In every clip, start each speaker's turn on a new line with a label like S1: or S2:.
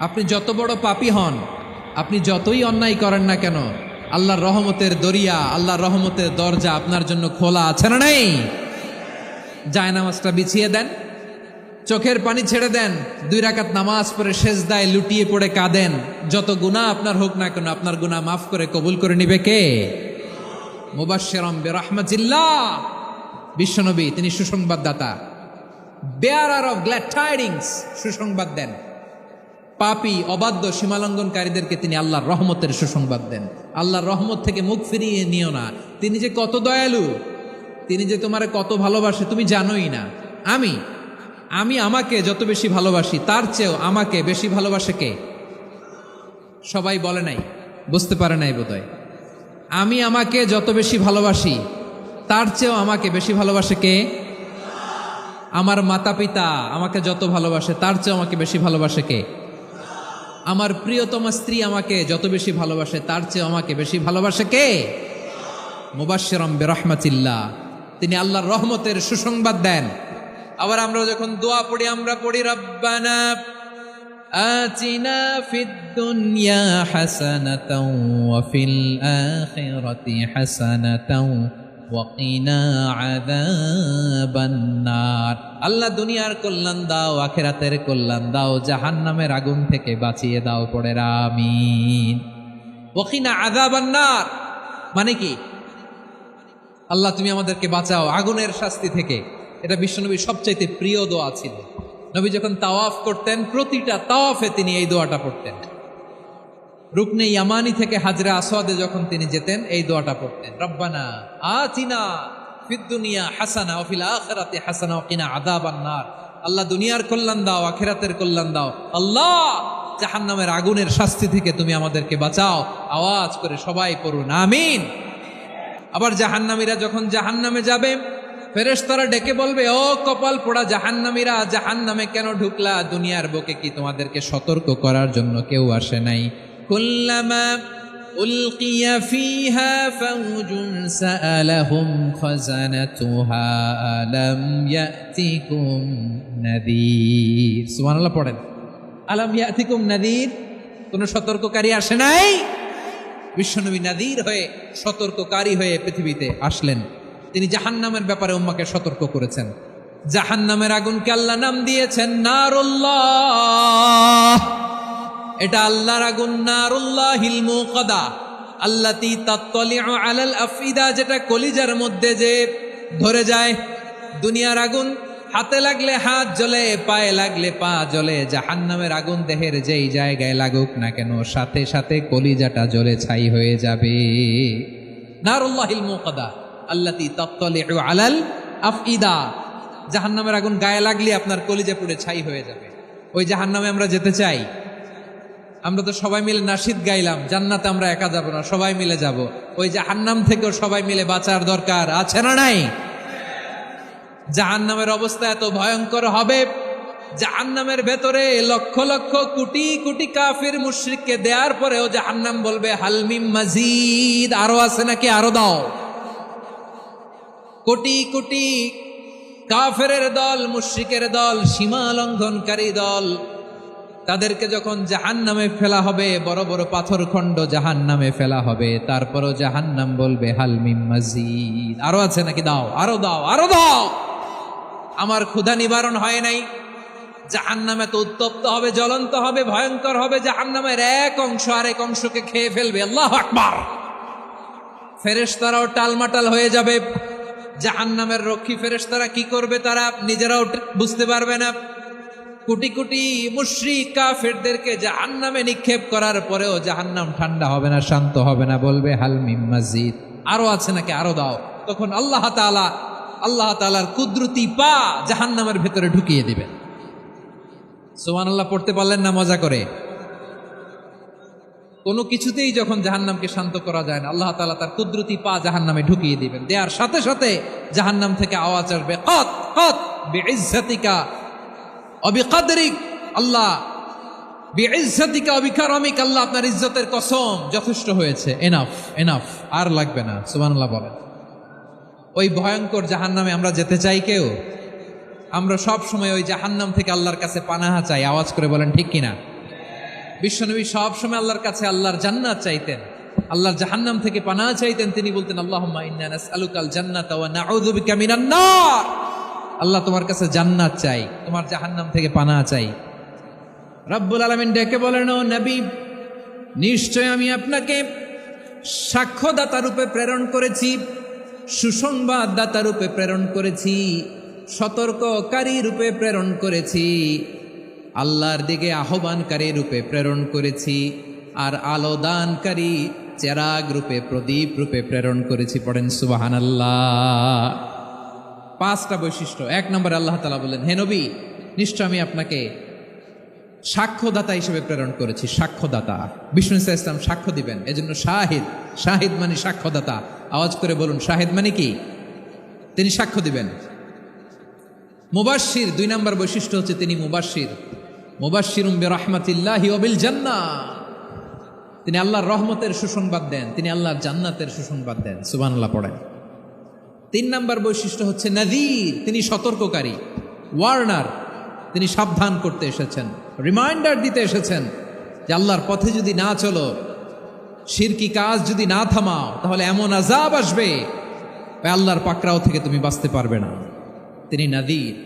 S1: আপনি যত বড় পাপী হন, আপনি যতই অন্যায় করেন না কেন, আল্লাহর রহমতের দরিয়া, আল্লাহর রহমতের দরজা আপনার জন্য খোলা আছে না নেই? জায়নামাজটা বিছিয়ে দেন, চোখের পানি ছেড়ে দেন, 2 রাকাত নামাজ পড়ে সেজদায় লুটিয়ে পড়ে কাঁদেন। যত গুনাহ আপনার হোক না কেন, আপনার গুনাহ মাফ করে কবুল করে নিবে কে? মুবাশশিরাম বিরহমাতিল্লাহ, বিশ্বনবী তিনি সুসংবাদদাতা, বেয়ারার অফ গ্ল্যাড টাইডিংস, সুসংবাদ দেন। পাপী অবাধ্য সীমালঙ্ঘনকারীদেরকে তিনি আল্লাহর রহমতের সুসংবাদ দেন। আল্লাহর রহমত থেকে মুখ ফিরিয়ে নিও না। তিনি যে কত দয়ালু, তিনি যে তোমারে কত ভালোবাসে তুমি জানোই না। আমি আমাকে যত বেশি ভালোবাসি তার চেয়েও আমাকে বেশি ভালোবাসে কে? সবাই বলে নাই, বুঝতে পারে নাই বোধহয়। আমি আমাকে যত বেশি ভালোবাসি তার চেয়েও আমাকে বেশি ভালোবাসে কে? আমার মাতা পিতা আমাকে যত ভালোবাসে তার চেয়েও আমাকে বেশি ভালোবাসে কে? আমার প্রিয়তমা স্ত্রী আমাকে যত বেশি ভালোবাসে তার চেয়ে আমাকে বেশি ভালোবাসে কে? মুবাশশিরাম বিরহমাতিল্লাহ, তিনি আল্লাহর রহমতের সুসংবাদ দেন। আবার আমরা যখন দোয়া পড়ি, আমরা পড়ি রব্বানা আতিনা ফিদ দুনিয়া হাসানাতাও ওয়া ফিল আখিরাতি হাসানাতাও ওয়া কিনা আযাবান নার। আল্লাহ দুনিয়ার কল্যাণ দাও, আখিরাতের কল্যাণ দাও, জাহান্নামের আগুন থেকে বাঁচিয়ে দাও, পড়ে আমিন। ওয়া কিনা আযাবান নার মানে কি? আল্লাহ তুমি আমাদেরকে বাঁচাও আগুনের শাস্তি থেকে। এটা বিশ্বনবীর সবচাইতে প্রিয় দোয়া ছিল। নবী যখন তাওয়াফ করতেন, প্রতিটা তাওয়াফে তিনি এই দোয়াটা পড়তেন। রুকনে ইয়ামানি থেকে হাজরা আসওয়াদে যখন তিনি যেতেন, এই দোয়াটা পড়তেন, রব্বানা আতিনা ফিদ দুনিয়া হাসানা ওয়া ফিল আখিরাতি হাসানা ওয়া কিনা আযাবান নার। আল্লাহ দুনিয়ার কল্যাণ দাও, আখিরাতের কল্যাণ দাও। আল্লাহ জাহান্নামের আগুনের শাস্তি থেকে তুমি আমাদেরকে বাঁচাও। আওয়াজ করে সবাই পড়ুন আমিন। আবার জাহান্নামীরা যখন জাহান্নামে যাবে, ফেরেশতারা ডেকে বলবে, ও কপাল পোড়া জাহান্নামীরা, জাহান্নামে কেন ঢুকলা? দুনিয়ার বুকে কি তোমাদেরকে সতর্ক করার জন্য কেউ আসে নাই? কুল্লামা উলকিয়া ফিহা ফাউজুন সাআলাহুম খাযানাতুহা আলাম ইয়াতিকুম নাযীর। সুবহানাল্লাহ পড়েন, আলাম ইয়াতিকুম নাযীর, কোন সতর্ককারী আসে নাই? বিশ্বনবী নাযীর হয়ে, সতর্ককারী হয়ে পৃথিবীতে আসলেন। তিনি জাহান্নামের ব্যাপারে উম্মাকে সতর্ক করেছেন। জাহান্নামের আগুনকে আল্লাহ নাম দিয়েছেন নারুল্লাহ। এটা আল্লাহর আগুন, নারুল্লাহিল মুকাদা আল্লাতী তাত্তালিউ আলাল আফইদা, যেটা কলিজার মধ্যে যে ধরে যায়। দুনিয়ার আগুন হাতে লাগলে হাত জ্বলে, পায়ে লাগলে পা জ্বলে। জাহান্নামের আগুন দেহের যেই জায়গায় লাগুক না কেন, সাথে সাথে কলিজাটা জ্বলে ছাই হয়ে যাবে। নারুল্লাহিল মুকাদা আল্লাতী তাত্তালিউ আলাল আফইদা, জাহান্নামের আগুন গায়ে লাগলে আপনার কলিজা পুড়ে ছাই হয়ে যাবে। ওই জাহান্নামে আমরা যেতে চাই? আমরা তো সবাই মিলে নাশিদ গাইলাম, জান্নাতে আমরা একা যাব না, সবাই মিলে যাব। ওই জাহান্নাম থেকেও সবাই মিলে বাঁচার দরকার আছে না নাই? জাহান্নামের অবস্থা এত ভয়ঙ্কর হবে, জাহান্নামের ভেতরে লক্ষ লক্ষ কোটি কোটি কাফির মুশরিককে দেওয়ার পরেও জাহান্নাম বলবে হালমিম মাজিদ, আরো আছে নাকি, আরো দাও। কোটি কোটি কাফেরের দল, মুশরিকের দল, সীমা লঙ্ঘনকারী দল, তাদেরকে যখন জাহান্নামে ফেলা হবে, বড় বড় পাথর খণ্ড জাহান্নামে ফেলা হবে, তারপরও জাহান্নাম বলবে হালমিম মাজিদ, আরো আছে নাকি, দাও, আরো দাও, আরো দাও। আমার ক্ষুধা নিবারণ হয় নাই। জাহান্নামে তো উত্তপ্ত হবে, জ্বলন্ত হবে, ভয়ঙ্কর হবে। জাহান্নামের এক অংশ আরেক অংশকে খেয়ে ফেলবে। আল্লাহু আকবার। ফেরেশতারাও টালমাটাল হয়ে যাবে। জাহান্নামের রক্ষী ফেরেশতারা কি করবে তারা নিজেরাও বুঝতে পারবে না। কোটি কোটি মুশরিক কাফেরদেরকে জাহান্নামে নিক্ষেপ করার পরেও জাহান্নাম ঠান্ডা হবে না, শান্ত হবে না, বলবে হালমিম মাজিদ, আরো আছে নাকি, আরো দাও। তখন আল্লাহ তাআলার কুদরতি পা জাহান্নামের ভেতরে ঢুকিয়ে দিবেন। সুবহানাল্লাহ পড়তে পারলেন না মজা করে? কোনো কিছুতেই যখন জাহান্নামকে শান্ত করা যায় না, আল্লাহ তাআলা তার কুদরতি পা জাহান্নামে ঢুকিয়ে দিবেন। দেওয়ার সাথে সাথে জাহান্নাম থেকে আওয়াজ আসবে, কত কত বিইজ্জাতিকা ওয়া বিকদরিক, আল্লাহ বিইজ্জাতিকা ওয়া বিকারামিক, আল্লাহ আপনার ইজ্জতের কসম, যথেষ্ট হয়েছে, এনাফ এনাফ, আর লাগবে না। সুবহানাল্লাহ বলেন। ওই ভয়ঙ্কর জাহান্নামে আমরা যেতে চাই কেউ? আমরা সব সময় ওই জাহান্নাম থেকে আল্লাহর কাছে পানাহা চাই। আওয়াজ করে বলেন ঠিক কিনা? বিশ্বনবী সবসময় আল্লাহর কাছে আল্লাহর জান্নাত চাইতেন, আল্লাহর জাহান্নাম থেকে পানাহ চাইতেন। তিনি বলতেন আল্লাহুম্মা ইন্না নাসআলুকাল জান্নাতা ওয়া নাউযু বিকা মিনান নার। আল্লাহ তোমার কাছে জান্নাত চাই, তোমার জাহান্নাম থেকে পানাহ চাই। রব্বুল আলামিন ডেকে বলেন, ও নবী, নিশ্চয় আমি আপনাকে সাক্ষ্যদাতা রূপে প্রেরণ করেছি, সুসংবাদদাতা রূপে প্রেরণ করেছি, সতর্ককারী রূপে প্রেরণ করেছি, আল্লাহর দিকে আহ্বানকারী রূপে প্রেরণ করেছি, আর আলো দানকারী চেরাগ রূপে, প্রদীপ রূপে প্রেরণ করেছি। পড়েন সুবহানাল্লাহ। 5টা বৈশিষ্ট্য। 1 নম্বরে আল্লাহ তাআলা বললেন, হে নবী, নিশ্চয় আমি আপনাকে সাক্ষ্যদাতা হিসেবে প্রেরণ করেছি। সাক্ষ্যদাতা, বিষ্ণু ইসা ইসলাম সাক্ষ্য দিবেন, এজন্য শাহিদ। শাহিদ মানে সাক্ষ্যদাতা। আওয়াজ করে বলুন, শাহিদ মানে কি? তিনি সাক্ষ্য দিবেন। মুবাশশির, 2 নম্বর বৈশিষ্ট্য হচ্ছে তিনি মুবাশশির। মুবাশশিরুম বিরাহমাতিল্লাহি ওয়া বিল জান্নাহ, তিনি আল্লাহর রহমতের সুসংবাদ দেন, তিনি আল্লাহর জান্নাতের সুসংবাদ দেন। সুবহানাল্লাহ পড়েন। 3 নম্বর বৈশিষ্ট্য হচ্ছে নাযীর, তিনি সতর্ককারী, ওয়ার্নার, তিনি সাবধান করতে এসেছেন, রিমাইন্ডার দিতে এসেছেন যে আল্লাহর পথে যদি না চলো, শিরকি কাজ যদি না থামাও, তাহলে এমন আযাব আসবে আল্লাহর পাকড়াও থেকে তুমি বাঁচতে পারবে না। তিনি নাযীর।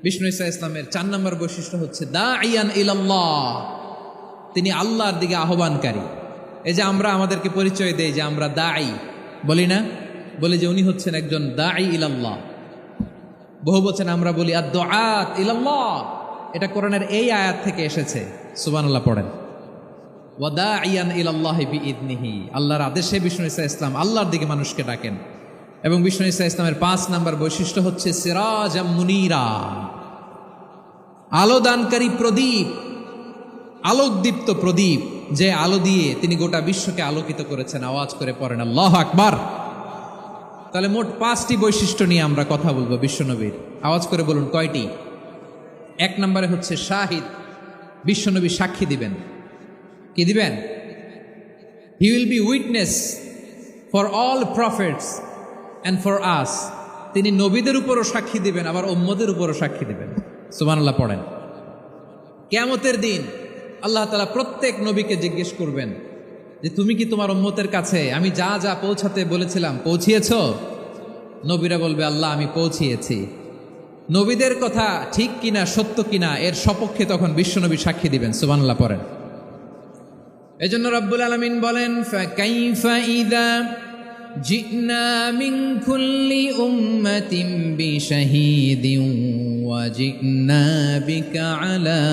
S1: বিষ্ণু ইসা ইসলামের 4 নম্বর বৈশিষ্ট্য হচ্ছে দাঈয়ান ইলাল্লাহ, তিনি আল্লাহর দিকে আহ্বানকারী। এই যে আমরা আমাদেরকে পরিচয় দেই যে আমরা দাঈ, বলি না? বলি যে উনি হচ্ছেন একজন দাঈ ইলাল্লাহ। বহু বচনে আমরা বলি আদ-দুআত ইলাল্লাহ। এটা কোরআনের এই আয়াত থেকে এসেছে। সুবহানাল্লাহ পড়েন। ওয়া দাঈয়ান ইলাল্লাহি বিইذনিহি, আল্লাহর আদেশে বিষ্ণু ইসা ইসলাম আল্লাহর দিকে মানুষকে ডাকেন। এবং বিষ্ণু ইসা ইসলামের 5 নম্বর বৈশিষ্ট্য হচ্ছে সিরাজাম মুনীরা, আলোদানকারী প্রদীপ, আলোকদীপ্ত প্রদীপ, যে আলো দিয়ে তিনি গোটা বিশ্বকে আলোকিত করেছেন। আওয়াজ করে পড়েন আল্লাহু আকবার। তাহলে মোট 5টি বৈশিষ্ট্য নিয়ে আমরা কথা বলবো বিশ্বনবীর। আওয়াজ করে বলুন কয়টি? 1 নম্বরে হচ্ছে শাহিদ, বিশ্বনবী সাক্ষী দিবেন। কি দিবেন? He will be witness for all prophets and for us. তিনি নবীদের উপরও সাক্ষী দিবেন, আবার উম্মতের উপরও সাক্ষী দিবেন। সুবহানাল্লাহ পড়েন। কিয়ামতের দিন আল্লাহ তাআলা প্রত্যেক নবীকে জিজ্ঞেস করবেন যে তুমি কি তোমার উম্মতের কাছে আমি যা যা পৌঁছাতে বলেছিলাম পৌঁছিয়েছো? নবীরা বলবে আল্লাহ আমি পৌঁছিয়েছি। নবীদের কথা ঠিক কিনা, সত্য কিনা, এর সপক্ষে তখন বিশ্বনবী সাক্ষী দিবেন। সুবহানাল্লাহ পড়েন। এজন্য রব্বুল আলামিন বলেন ফাকাইফা ইযা জিনা মিন কুল্লি উম্মাতিন বিশাহীদিন ওয়া জিনা বিকা আলা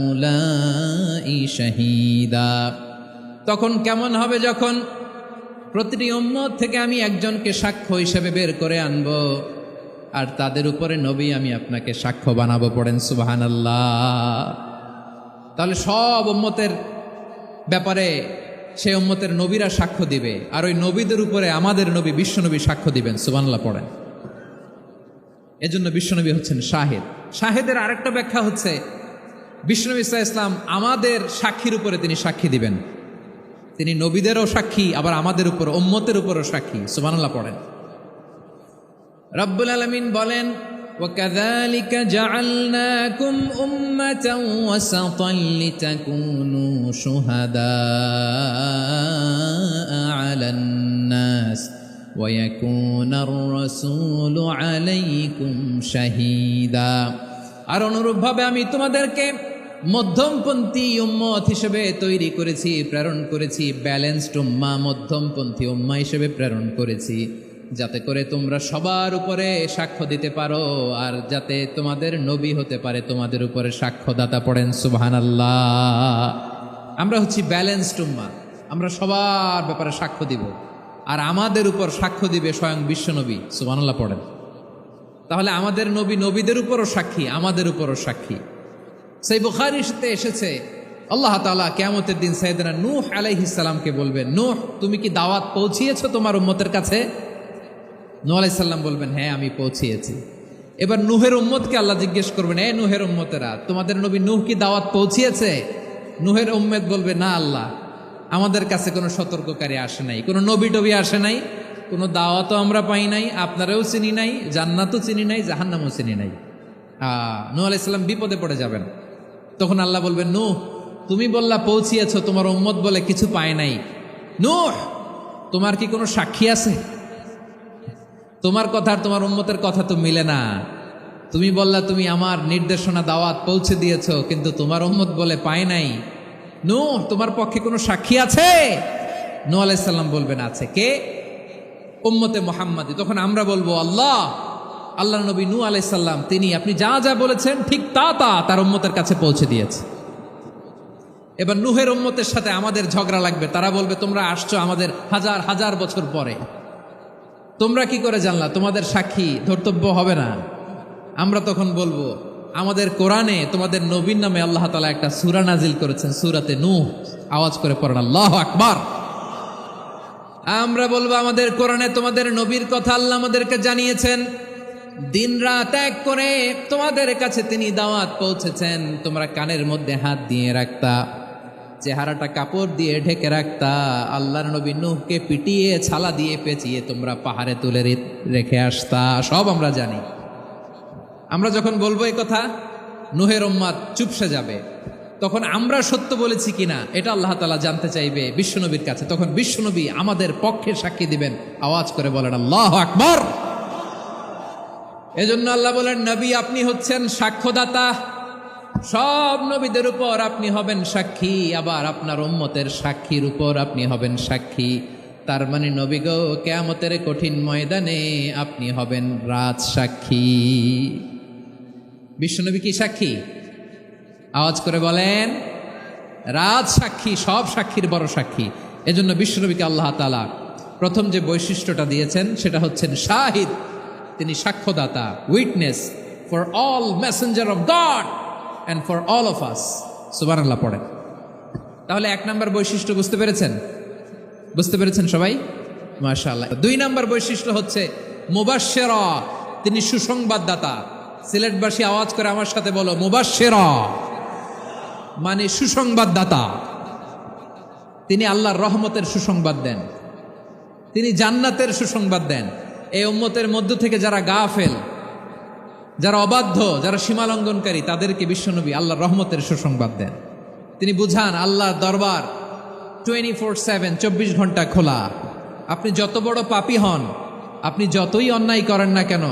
S1: হাউলাই শাহীদা। তখন কেমন হবে যখন প্রতিটি উম্মত থেকে আমি একজনকে সাক্ষ্য হিসেবে বের করে আনব, আর তাদের উপরে নবী আমি আপনাকে সাক্ষ্য বানাবো। পড়েন সুবহানাল্লাহ। তাহলে সব উম্মতের ব্যাপারে সেই উম্মতের নবীরা সাক্ষ্য দিবে, আর ওই নবীদের উপরে আমাদের নবী বিশ্বনবী সাক্ষ্য দিবেন। সুবহানাল্লাহ পড়েন। এজন্য বিশ্বনবী হচ্ছেন শাহিদ। শাহিদের আরেকটা ব্যাখ্যা হচ্ছে বিশ্বনবী সাল্লাল্লাহু আলাইহি ওয়াসাল্লাম আমাদের সাক্ষীর উপরে তিনি সাক্ষী দিবেন। তিনি নবীদেরও সাক্ষী, আবার আমাদের উপর, উম্মতের উপরও সাক্ষী। সুবহানাল্লাহ পড়েন। রব্বুল আলামিন বলেন وَكَذَلِكَ جَعَلْنَاكُمْ أُمَّةً وَسَطًا لِتَكُونُوا شُهَدَاءَ عَلَى النَّاسِ وَيَكُونَ الرَّسُولُ عَلَيْكُمْ شَهِيدًا। আর অনুরূপভাবে আমি তোমাদেরকে মধ্যমপন্থী উম্মত হিসেবে তৈরি করেছি, প্রেরণ করেছি। ব্যালেন্সড উম্মাহ, মধ্যমপন্থী উম্মাহ হিসেবে প্রেরণ করেছি, যাতে করে তোমরা সবার উপরে সাক্ষ্য দিতে পারো, আর যাতে তোমাদের নবী হতে পারে তোমাদের উপরে সাক্ষ্যদাতা। পড়েন সুবহানাল্লাহ। আমরা হচ্ছি ব্যালেন্সড উম্মাহ, আমরা সবার ব্যাপারে সাক্ষ্য দিব, আর আমাদের উপর সাক্ষ্য দিবে স্বয়ং বিশ্বনবী। সুবহানাল্লাহ পড়েন। তাহলে আমাদের নবী নবীদের উপরও সাক্ষী, আমাদের উপরও সাক্ষী। সেই বুখারীতে এসেছে আল্লাহ তাআলা কিয়ামতের দিন সাইয়েদনা নূহ আলাইহিস সালামকে বলবেন, নূহ তুমি কি দাওয়াত পৌঁছিয়েছো তোমার উম্মতের কাছে? নূহ আলাইহিস সালাম বলবেন হ্যাঁ আমি পৌঁছিয়েছি। এবার নূহের উম্মতকে আল্লাহ জিজ্ঞেস করবেন, এ নূহের উম্মতেরা, তোমাদের নবী নূহ কি দাওয়াত পৌঁছিয়েছে? নূহের উম্মত বলবে না আল্লাহ, আমাদের কাছে কোনো সতর্ককারী আসে নাই, কোনো নবী টবি আসে নাই, কোনো দাওয়াতও আমরা পাই নাই, আপনারাও চিনি নাই, জান্নাতও চিনি নাই, জাহান্নামও চিনি নাই। নূহ আলাইহিস সালাম বিপদে পড়ে যাবেন। তখন আল্লাহ বলবেন, নূহ তুমি বললা পৌঁছিয়েছ, তোমার উম্মত বলে কিছু পায় নাই। নূহ, তোমার কি কোনো সাক্ষী আছে? তোমার কথা আর তোমার উম্মতের কথা তো মিলে না। তুমি বললা তুমি আমার নির্দেশনা দাওয়াত পৌঁছে দিয়েছ, কিন্তু তোমার উম্মত বলে পায় নাই। নূহ, তোমার পক্ষে কোনো সাক্ষী আছে? নূহ আলাইহিস সালাম বলবেন আছে। কে? উম্মতে মুহাম্মাদি। তখন আমরা বলবো আল্লাহ, আল্লাহ নবী নূহ আলাইহিস সালাম তিনি আপনি যা যা বলেছেন ঠিক তা তার উম্মতের কাছে পৌঁছে দিয়েছে। এবার নূহের উম্মতের সাথে আমাদের ঝগড়া লাগবে। তারা বলবে তোমরা আসছো আমাদের হাজার হাজার বছর পরে, তোমরা কি করে জানলা? তোমাদের সাক্ষী ধর্তব্য হবে না। আমরা তখন বলবো আমাদের কোরআনে তোমাদের নবীর নামে আল্লাহ তাআলা একটা সূরা নাজিল করেছেন, সূরাতে নূহ। আওয়াজ করে পড়েন আল্লাহু আকবার। আমরা বলবো আমাদের কোরআনে তোমাদের নবীর কথা আল্লাহ আমাদেরকে জানিয়েছেন, দিন রাত এক করে তোমাদের কাছে তিনি দাওয়াত পৌঁছেছেন। তোমরা কানের মধ্যে হাত দিয়ে রাখতা, চেহারাটা কাপড় দিয়ে ঢেকে রাখতা, আল্লাহর নবী নূহকে পিটিয়ে ছালা দিয়ে পেঁচিয়ে তোমরা পাহাড়ে তুলে রেখে আসতা। সব আমরা জানি। আমরা যখন বলবো এই কথা, নূহের উম্মত চুপসে যাবে। তখন আমরা সত্য বলেছি কিনা এটা আল্লাহ তাআলা জানতে চাইবে বিশ্বনবীর কাছে। তখন বিশ্বনবী আমাদের পক্ষে সাক্ষী দিবেন। আওয়াজ করে বলেন আল্লাহু আকবার। এজন্য আল্লাহ বলেন, নবী আপনি হচ্ছেন সাক্ষ্যদাতা, সব নবীদের উপর আপনি হবেন সাক্ষী, আবার আপনার উম্মতের সাক্ষীর উপর আপনি হবেন সাক্ষী। তার মানে নবী গো, কিয়ামতের কঠিন ময়দানে আপনি হবেন রাজ সাক্ষী। বিশ্বনবী কি সাক্ষী? আওয়াজ করে বলেন রাজ সাক্ষী, সব সাক্ষীর বড় সাক্ষী। এজন্য বিশ্বনবীকে আল্লাহ তাআলা প্রথম যে বৈশিষ্ট্যটা দিয়েছেন সেটা হচ্ছেন শাহিদ। তিনি সাক্ষ্যদাতা, witness for all messenger of God and for all of us. সুবহানাল্লাহ পড়েন। তাহলে এক নাম্বার বৈশিষ্ট্য বুঝতে পেরেছেন? বুঝতে পেরেছেন সবাই? মাশাআল্লাহ। দুই নাম্বার বৈশিষ্ট্য হচ্ছে মুবাশশিরা, তিনি সুসংবাদদাতা। সিলেটবাসী আওয়াজ করে আমার সাথে বলো মুবাশশিরা, মানে সুসংবাদদাতা। তিনি আল্লাহর রহমতের সুসংবাদ দেন, তিনি জান্নাতের সুসংবাদ দেন। এই উম্মতের মধ্য থেকে যারা গাফেল, যারা অবাধ্য, যারা সীমালঙ্ঘনকারী, তাদেরকে বিশ্বনবী আল্লাহর রহমতের সুসংবাদ দেন। তিনি বুঝান আল্লাহর দরবার 24/7, 24 ঘন্টা খোলা। আপনি যত বড় পাপী হন, আপনি যতই অন্যায় করেন না কেন,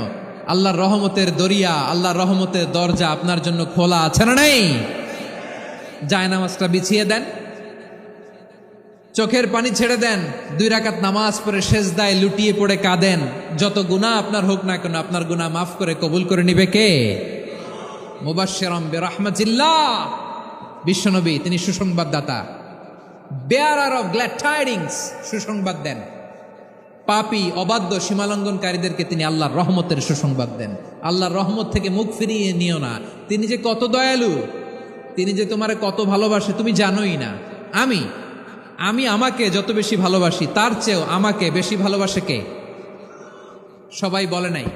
S1: আল্লাহর রহমতের দরিয়া, আল্লাহর রহমতের দরজা আপনার জন্য খোলা আছে না নেই? জায়নামাজটা বিছিয়ে দেন, চোখের পানি ছেড়ে দেন, 2 রাকাত নামাজ পড়ে সেজদায় লুটিয়ে পড়ে কাঁদেন। যত গুনাহ আপনার হোক না কেন, আপনার গুনাহ মাফ করে কবুল করে নিবে কে? মুবাশশিরাম বিরাহমাতিল্লাহ। বিশ্বনবী তিনি সুসংবাদদাতা, বেয়ারার অফ গ্ল্যাড টাইডিংস, সুসংবাদ দেন। পাপী, অবাধ্য, সীমালঙ্ঘনকারীদেরকে তিনি আল্লাহর রহমতের সুসংবাদ দেন। আল্লাহর রহমত থেকে মুখ ফিরিয়ে নিও না। তিনি যে কত দয়ালু, তিনি যে তোমারে কত ভালোবাসে তুমি জানোই না। আমি আমাকে যত বেশি ভালোবাসি তার চেয়েও আমাকে বেশি ভালোবাসে কে? সবাই বলে নাই,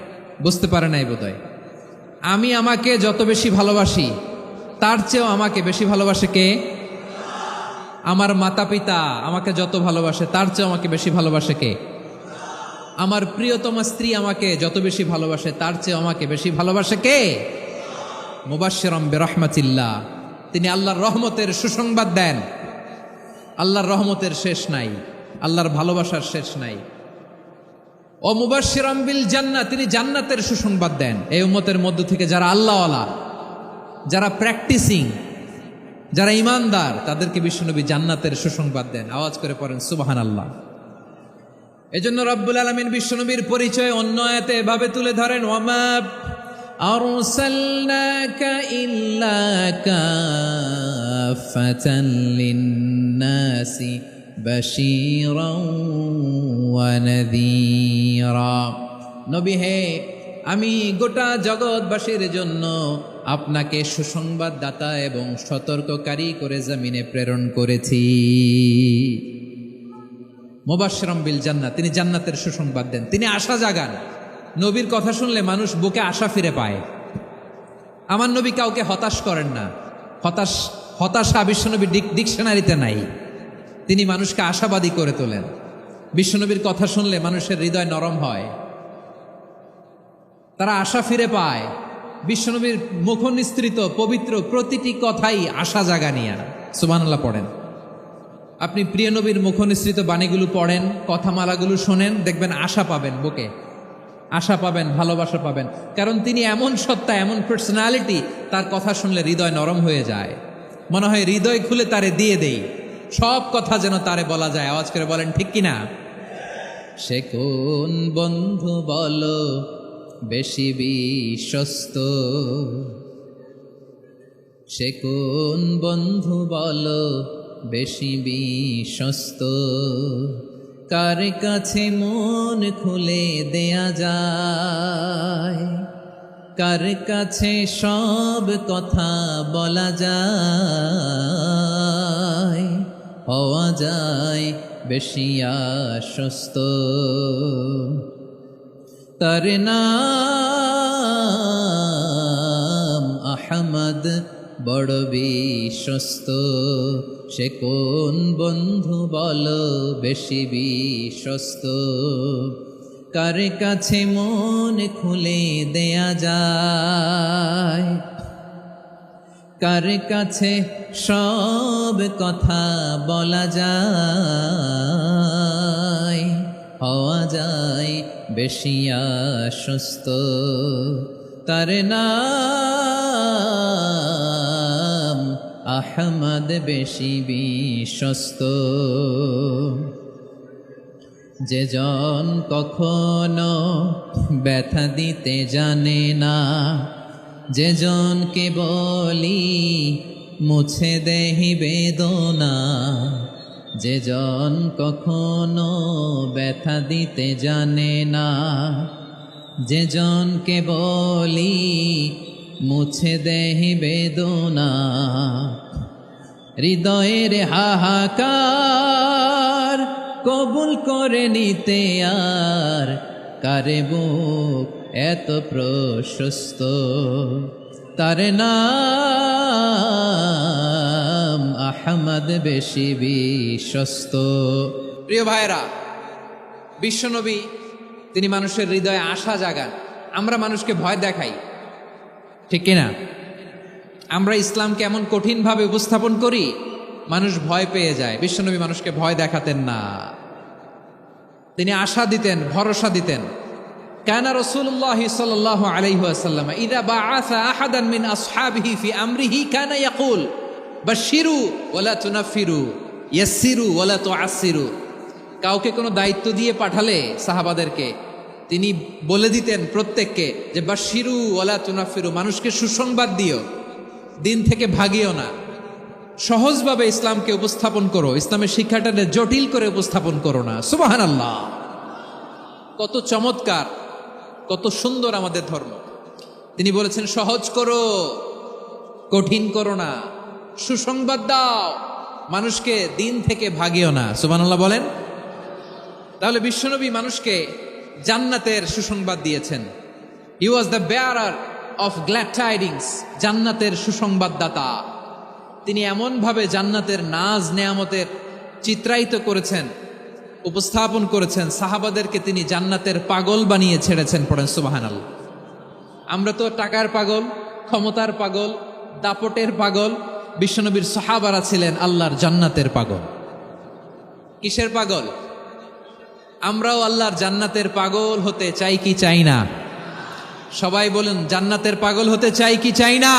S1: বুঝতে পারে নাই বোধহয়। আমি আমাকে যত বেশি ভালোবাসি তার চেয়েও আমাকে বেশি ভালোবাসে কে? আমার মাতা পিতা আমাকে যত ভালোবাসে তার চেয়েও আমাকে বেশি ভালোবাসে কে? আমার প্রিয়তমা স্ত্রী আমাকে যত বেশি ভালোবাসে তার চেয়েও আমাকে বেশি ভালোবাসে কে? মুবাশশিরাম বিরাহমাতিল্লাহ। তিনি আল্লাহর রহমতের সুসংবাদ দেন। আল্লাহর রহমতের শেষ নাই, আল্লাহর ভালোবাসার শেষ নাই। ও মুবাশশিরাম বিল জান্নাহ, তিনি জান্নাতের সুসংবাদ দেন। এই উম্মতের মধ্য থেকে যারা আল্লাহওয়ালা, যারা প্র্যাকটিসিং, যারা ইমানদার, তাদেরকে বিশ্বনবী জান্নাতের সুসংবাদ দেন। আওয়াজ করে পড়েন সুবহানাল্লাহ। এজন্য রব্বুল আলামিন বিশ্বনবীর পরিচয় অন্য আয়াতে এভাবে তুলে ধরেন, ওয়ামা আরসালনাকা ইল্লা কাফাতান লিন্নাসি বাশীরাও ওয়া নাযীরা। নবী হে, আমি গোটা জগৎবাসীর জন্য আপনাকে সুসংবাদদাতা এবং সতর্ককারী করে জমিনে প্রেরণ করেছি। মুবাশশিরাম বিল জান্নাহ, তিনি জান্নাতের সুসংবাদ দেন, তিনি আশা জাগান। নবীর কথা শুনলে মানুষ বুকে আশা ফিরে পায়। আমার নবী কাউকে হতাশ করেন না। হতাশা বিশ্বনবীর ডিকশনারিতে নাই। তিনি মানুষকে আশাবাদী করে তোলেন। বিশ্বনবীর কথা শুনলে মানুষের হৃদয় নরম হয়, তারা আশা ফিরে পায়। বিশ্বনবীর মুখ নিঃসৃত পবিত্র প্রতিটি কথাই আশা জাগানিয়া। সুবহানাল্লাহ পড়েন। আপনি প্রিয় নবীর মুখনিসৃত বাণীগুলো পড়েন, কথামালাগুলো শোনেন, দেখবেন আশা পাবেন, বুকে আশা পাবেন, ভালোবাসা পাবেন। কারণ তিনি এমন সত্তা, এমন পার্সোনালিটি, তার কথা শুনলে হৃদয় নরম হয়ে যায়। মনে হয় হৃদয় খুলে তারে দিয়ে দেই, সব কথা যেন তারে বলা যায়। আওয়াজ করে বলেন ঠিক কিনা? সে কোন বন্ধু বলো বেশি বিশ্বস্ত, সে কোন বন্ধু বলো বেশি বিশ্বস্ত, কার কাছে মন খুলে দেয়া যায়, কার কাছে সব কথা বলা যায়, হওয়া যায় বেশি আশ্বস্ত। তার নাম আহমদ, বড় বিশ্বস্ত। সে কোন বন্ধু বলো বেশি বিশ্বস্ত, কার কাছে মন খুলে দেয়া যায়, কার কাছে সব কথা বলা যায়, হওয়া যায় বেশি আশ্বস্ত। তার নাম আহমদ, বেশি বিশ্বস্ত। যে জন কখনো ব্যথা দিতে জানে না, যে জনকে বলি মুছে দেহি বেদনা, যে জন কখনো ব্যথা দিতে জানে না, যে জনকে বলি মুছে দেহি বেদনা, হৃদয়ের হাহাকার কবুল করে নিতে আর কারে বুক এত প্রশস্ত। তার নাম আহমদ, বেশি বিশ্বস্ত। প্রিয় ভাইরা, বিশ্বনবী তিনি মানুষের হৃদয়ে আশা জাগান। আমরা মানুষকে ভয় দেখাই, ঠিক কিনা? আমরা ইসলামকে এমন কঠিনভাবে উপস্থাপন করি, মানুষ ভয় পেয়ে যায়। বিশ্বনবী মানুষকে ভয় দেখাতেন না, তিনি আশা দিতেন, ভরসা দিতেন। কানা রাসূলুল্লাহ সাল্লাল্লাহু আলাইহি ওয়াসাল্লাম ইযা বাআসা আহাদান মিন আসহাবিহি ফি আমরিহি কানা ইয়াকুল বাশশিরু ওয়ালা তুনাফিরু, ইয়াসসিরু ওয়ালা তুআসসিরু। কাউকে কোনো দায়িত্ব দিয়ে পাঠালে সাহাবাদেরকে তিনি বলে দিতেন প্রত্যেককে যে বাশশিরু ওয়ালা তুনাফিরু, মানুষকে সুসংবাদ দিও, দিন থেকে ভাগিও না। সহজভাবে ইসলামকে উপস্থাপন করো, ইসলামের শিক্ষাটাকে জটিল করে উপস্থাপন করো না। সুবহানাল্লাহ, কত চমৎকার, কত সুন্দর আমাদের ধর্ম। তিনি বলেছেন সহজ করো, কঠিন করো না, সুসংবাদ দাও, মানুষকে দিন থেকে ভাগিও না। সুবহানাল্লাহ বলেন। তাহলে বিশ্বনবী মানুষকে জান্নাতের সুসংবাদ দিয়েছেন। He was the bearer of glad tidings, জান্নাতের সুসংবাদদাতা। তিনি এমনভাবে জান্নাতের নাজ নেয়ামতের চিত্রায়িত করেছেন, উপস্থাপন করেছেন, সাহাবাদেরকে তিনি জান্নাতের পাগল বানিয়ে ছেড়েছেন। পড়েন সুবহানাল্লাহ। আমরা তো টাকার পাগল, ক্ষমতার পাগল, দাপটের পাগল। বিশ্বনবীর সাহাবারা ছিলেন আল্লাহর জান্নাতের পাগল। কিসের পাগল? আমরাও আল্লাহর জান্নাতের পাগল হতে চাই কি চাই না? সবাই বলুন, জান্নাতের পাগল হতে চাই কি চাই না?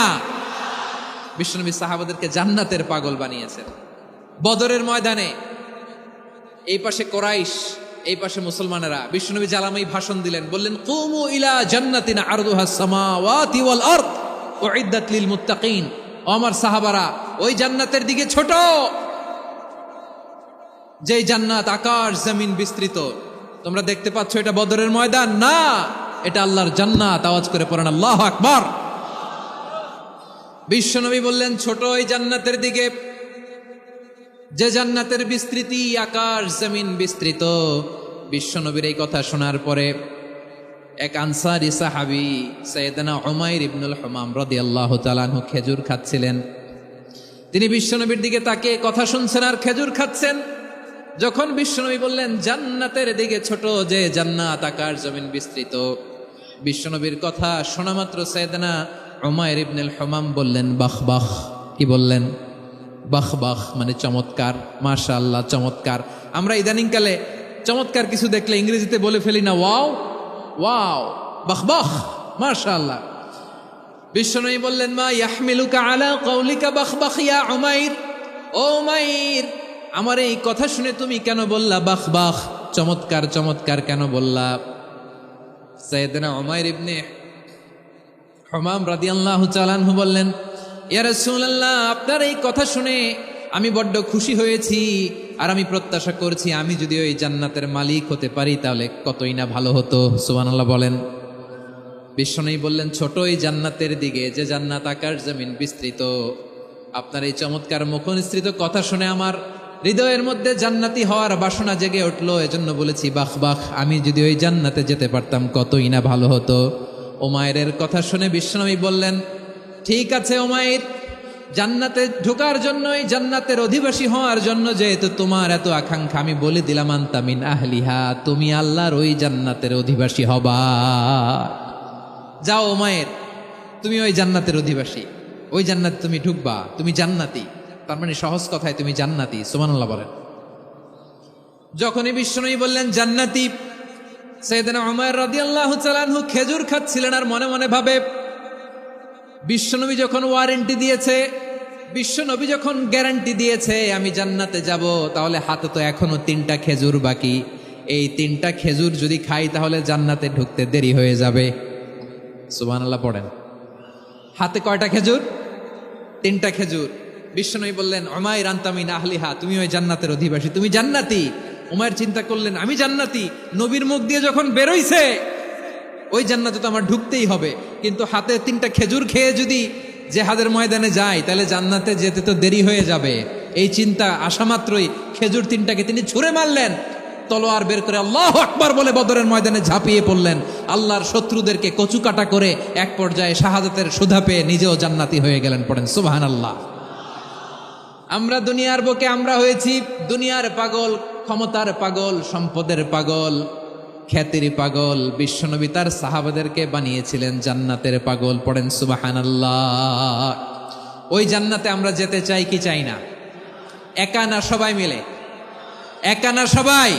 S1: বিশ্বনবী সাহাবাদেরকে জান্নাতের পাগল বানিয়েছেন। বদরের ময়দানে এই পাশে কোরাইশ, এই পাশে মুসলমানেরা। বিশ্বনবী জালামাই ভাষণ দিলেন, বললেন কুমু ইলা জান্নাতিন আরদুহাস সামাওয়াতি ওয়াল আরদ উইদ্দাত লিল মুত্তাকিন। ও আমার সাহাবারা, ওই জান্নাতের দিকে ছোট, যেই জান্নাত আকাশ জমিন বিস্তৃত। তোমরা দেখতে পাচ্ছ এটা বদরের ময়দান না, এটা আল্লাহর জান্নাত। আওয়াজ করে পড়েন আল্লাহু আকবার। বিশ্বনবী বললেন ছোট ওই জান্নাতের দিকে, যে জান্নাতের বিস্তৃতি আকাশ জমিন বিস্তৃত। বিশ্বনবীর এই কথা শোনার পরে এক আনসারী সাহাবী সাইয়েদনা উমাইর ইবনুল হুমাম রাদিয়াল্লাহু তাআলা আনহু খেজুর খাচ্ছিলেন। তিনি বিশ্বনবীর দিকে তাকিয়ে কথা শুনছেন আর খেজুর খাচ্ছেন। যখন বিশ্বনবী বললেন জান্নাতের দিকে ছোট, যে জান্নাত আকাশ জমিন বিস্তৃত, বিশ্বনবীর কথা শোনা মাত্র সাইয়েদনা উমাইর ইবনুল হুমাম বললেন বাহ বাহ। কি বললেন? বাহ বাহ মানে চমৎকার, মাশাআল্লাহ চমৎকার। আমরা ইদানিংকালে চমৎকার কিছু দেখলে ইংরেজিতে বলে ফেলি না ওয়াও ওয়াও, বাহ বাহ মাশাআল্লাহ। বিশ্বনবী বললেন মা ইয়াহমিলুকা আলা কওলিকা বাহ বাহ ইয়া উমাইর, ও উমাইর আমার এই কথা শুনে তুমি কেন বললা বাহ বাহ, চমৎকার চমৎকার কেন বললা? সাইয়েদনা উমাইর ইবনে হুমাম রাদিয়াল্লাহু তাআলা আনহু বললেন ইয়া রাসূলুল্লাহ, আপনার এই কথা শুনে আমি বড্ড খুশি হয়েছি, আর আমি প্রত্যাশা করছি আমি যদি ওই জান্নাতের মালিক হতে পারি তাহলে কতই না ভালো হতো। সুবহানাল্লাহ বলেন। বিশ্বনবী বললেন ছোট এই জান্নাতের দিকে, যে জান্নাত আকাশ জমিন বিস্তৃত। আপনার এই চমৎকার মুখনিসৃত কথা শুনে আমার হৃদয়ের মধ্যে জান্নাতি হওয়ার বাসনা জেগে উঠলো, এজন্য বলেছি বাহ বাহ, আমি যদি ওই জান্নাতে যেতে পারতাম কতই না ভালো হতো। উমাইরের কথা শুনে বিশ্বনবী বললেন ঠিক আছে উমাইর, জান্নাতে ঢোকার জন্য, এই জান্নাতের অধিবাসী হওয়ার জন্য যেহেতু তোমার এত আকাঙ্ক্ষা, আমি বলে দিলাম আনতা মিন আহলিহা, তুমি আল্লাহর ওই জান্নাতের অধিবাসী হবা। যাও উমাইর, তুমি ওই জান্নাতের অধিবাসী, ওই জান্নাতে তুমি ঢুকবা, তুমি জান্নাতি। তার মানে সহজ কথায় তুমি জান্নাতি। সুবহানাল্লাহ বলেন। যখনই বিশ্বনবী বললেন জান্নাতি, সাইয়েদনা উমাইর রাদিয়াল্লাহু তাআলা আনহু খেজুর খাচ্ছিলেন আর মনে মনে ভাবে বিশ্বনবী যখন ওয়ারেন্টি দিয়েছে, বিশ্বনবী যখন গ্যারান্টি দিয়েছে আমি জান্নাতে যাব, তাহলে হাতে তো এখনো 3টা খেজুর বাকি। এই 3টা খেজুর যদি খাই তাহলে জান্নাতে ঢুকতে দেরি হয়ে যাবে। সুবহানাল্লাহ পড়েন। হাতে কয়টা খেজুর? 3টা খেজুর। বিশ্বনবী বললেন উমাইর আনতা মিন আহলিহা, তুমি ওই জান্নাতের অধিবাসী, তুমি জান্নাতি। উমাইর চিন্তা করলেন আমি জান্নাতি, নবীর মুখ দিয়ে যখন বেরোইছে ওই জান্নাতে তো আমার ঢুকতেই হবে, কিন্তু হাতে 3টা খেজুর খেয়ে যদি জেহাদের ময়দানে যাই তাহলে জান্নাতে যেতে তো দেরি হয়ে যাবে। এই চিন্তা আসা মাত্রই খেজুর 3টাকে তিনি ছুঁড়ে মারলেন, তলোয়ার বের করে আল্লাহু আকবার বলে বদরের ময়দানে ঝাঁপিয়ে পড়লেন। আল্লাহর শত্রুদেরকে কচুকাটা করে এক পর্যায়ে শাহাদাতের সুধা পেয়ে নিজেও জান্নাতি হয়ে গেলেন। পড়েন সুবহানাল্লাহ। আমরা দুনিয়ার বুকে আমরা হয়েছি দুনিয়ার পাগল, ক্ষমতার পাগল, সম্পদের পাগল, খ্যাতির পাগল। বিশ্বনবী তার সাহাবাদেরকে বানিয়েছিলেন জান্নাতের পাগল। পড়েন সুবহানাল্লাহ। ওই জান্নাতে আমরা যেতে চাই কি চাই না? একা না সবাই মিলে? একা না সবাই?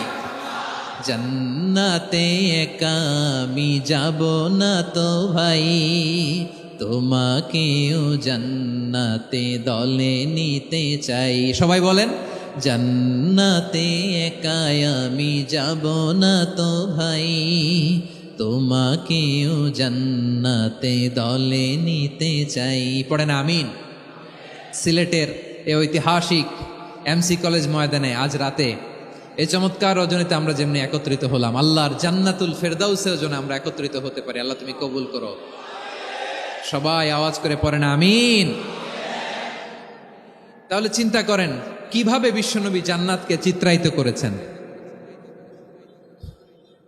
S1: জান্নাতে একা আমি যাব না তো ভাই, তোমাকেও জান্নাতে দলে নিতে চাই। সবাই বলেন জান্নাতে একা আমি যাব না তো ভাই, তোমাকেও জান্নাতে দলে নিতে চাই। পড়েন আমিন। সিলেটের এই ঐতিহাসিক এমসি কলেজ ময়দানে আজ রাতে এই চমৎকার রজনীতে আমরা যেমনি একত্রিত হলাম, আল্লাহর জান্নাতুল ফেরদাউসের জন্য আমরা একত্রিত হতে পারি। আল্লাহ তুমি কবুল করো। সবাই আওয়াজ করে পড়েন আমিন। তাহলে চিন্তা করেন কিভাবে বিশ্বনবী জান্নাতকে চিত্রায়িত করেছেন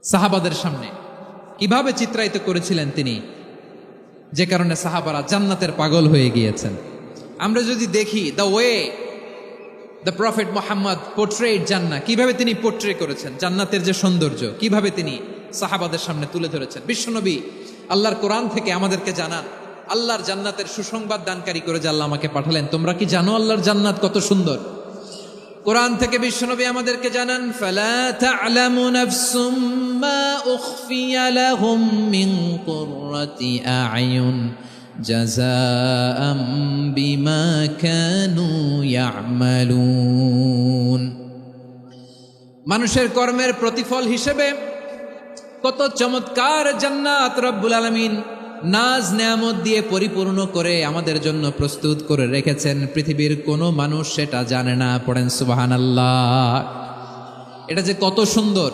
S1: সাহাবাদের সামনে, কিভাবে চিত্রায়িত করেছিলেন তিনি, যে কারণে সাহাবারা জান্নাতের পাগল হয়ে গিয়েছেন। আমরা যদি দেখি the way the prophet Muhammad portrait জান্নাত, কিভাবে তিনি পোর্ট্রে করেছেন জান্নাতের যে সৌন্দর্য, কিভাবে তিনি সাহাবাদের সামনে তুলে ধরেছেন। বিশ্বনবী আল্লাহর কোরআন থেকে আমাদেরকে জানান আল্লাহর জান্নাতের সুসংবাদ দানকারী করে যে আল্লাহ আমাকে পাঠালেন। তোমরা কি জানো আল্লাহর জান্নাত কত সুন্দর? কোরআন থেকে বিশ্বনবী আমাদেরকে জানান ফালা তা'লামু নাফসুম মা উখফিয়া লাহুম মিন কুররাতি আ'য়ুন জাযাআম বিমা কানু ইয়া'মালুন। মানুষের কর্মের প্রতিফল হিসেবে কত চমৎকার জান্নাত রব্বুল আলামিন নাজ নেয়ামত দিয়ে পরিপূর্ণ করে আমাদের জন্য প্রস্তুত করে রেখেছেন। পৃথিবীর কোনো মানুষ সেটা জানে না। পড়েন সুবহানাল্লাহ। এটা যে কত সুন্দর,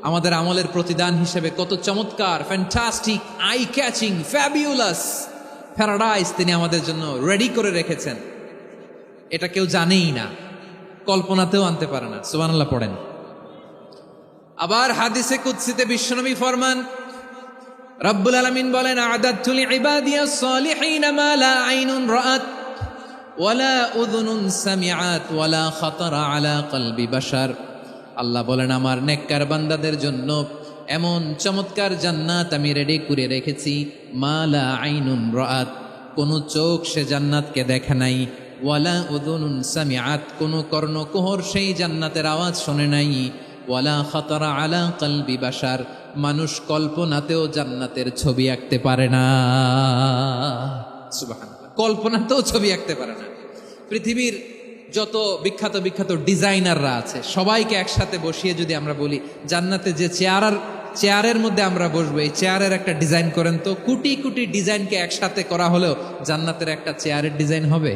S1: আমাদের আমলের প্রতিদান হিসেবে কত চমৎকার, fantastic, eye catching, fabulous paradise তিনি আমাদের জন্য রেডি করে রেখেছেন। এটা কেউ জানেই না, কল্পনাতেও আনতে পারে না। সুবহানাল্লাহ পড়েন। আবার হাদিসে কুদসিতে বিশ্বনবী ফরমান, রব্বুল আলামিন বলেন আ'দাদতু লিইবাদিয়াস সালিহিনা মা লা আইনুন রাআত ওয়ালা উযুনুন সামিআত ওয়ালা খাতারা আলা কলবি বাশার। আল্লাহ বলেন আমার নেককার বান্দাদের জন্য এমন চমৎকার জান্নাত আমি রেডি করে রেখেছি, মা লা আইনুন রাআত, কোন চোখ সে জান্নাতকে দেখে নাই, ওয়ালা উযুনুন সামিআত, কোনো কর্ণকুহর সেই জান্নাতের আওয়াজ শোনে নাই। ওয়ালা খাতারা আলা কলবি বাশার, মানুষ কল্পনাতেও জান্নাতের ছবি আঁকতে পারে না। সুবহানাল্লাহ, কল্পনাতেও ছবি আঁকতে পারে না। পৃথিবীর যত বিখ্যাত বিখ্যাত ডিজাইনাররা আছে সবাইকে একসাথে বসিয়ে যদি আমরা বলি জান্নাতে যে চেয়ারের মধ্যে আমরা বসবো, এই চেয়ারের একটা ডিজাইন করেন তো, কোটি কোটি ডিজাইনকে একসাথে করা হলেও জান্নাতের একটা চেয়ারের ডিজাইন হবে?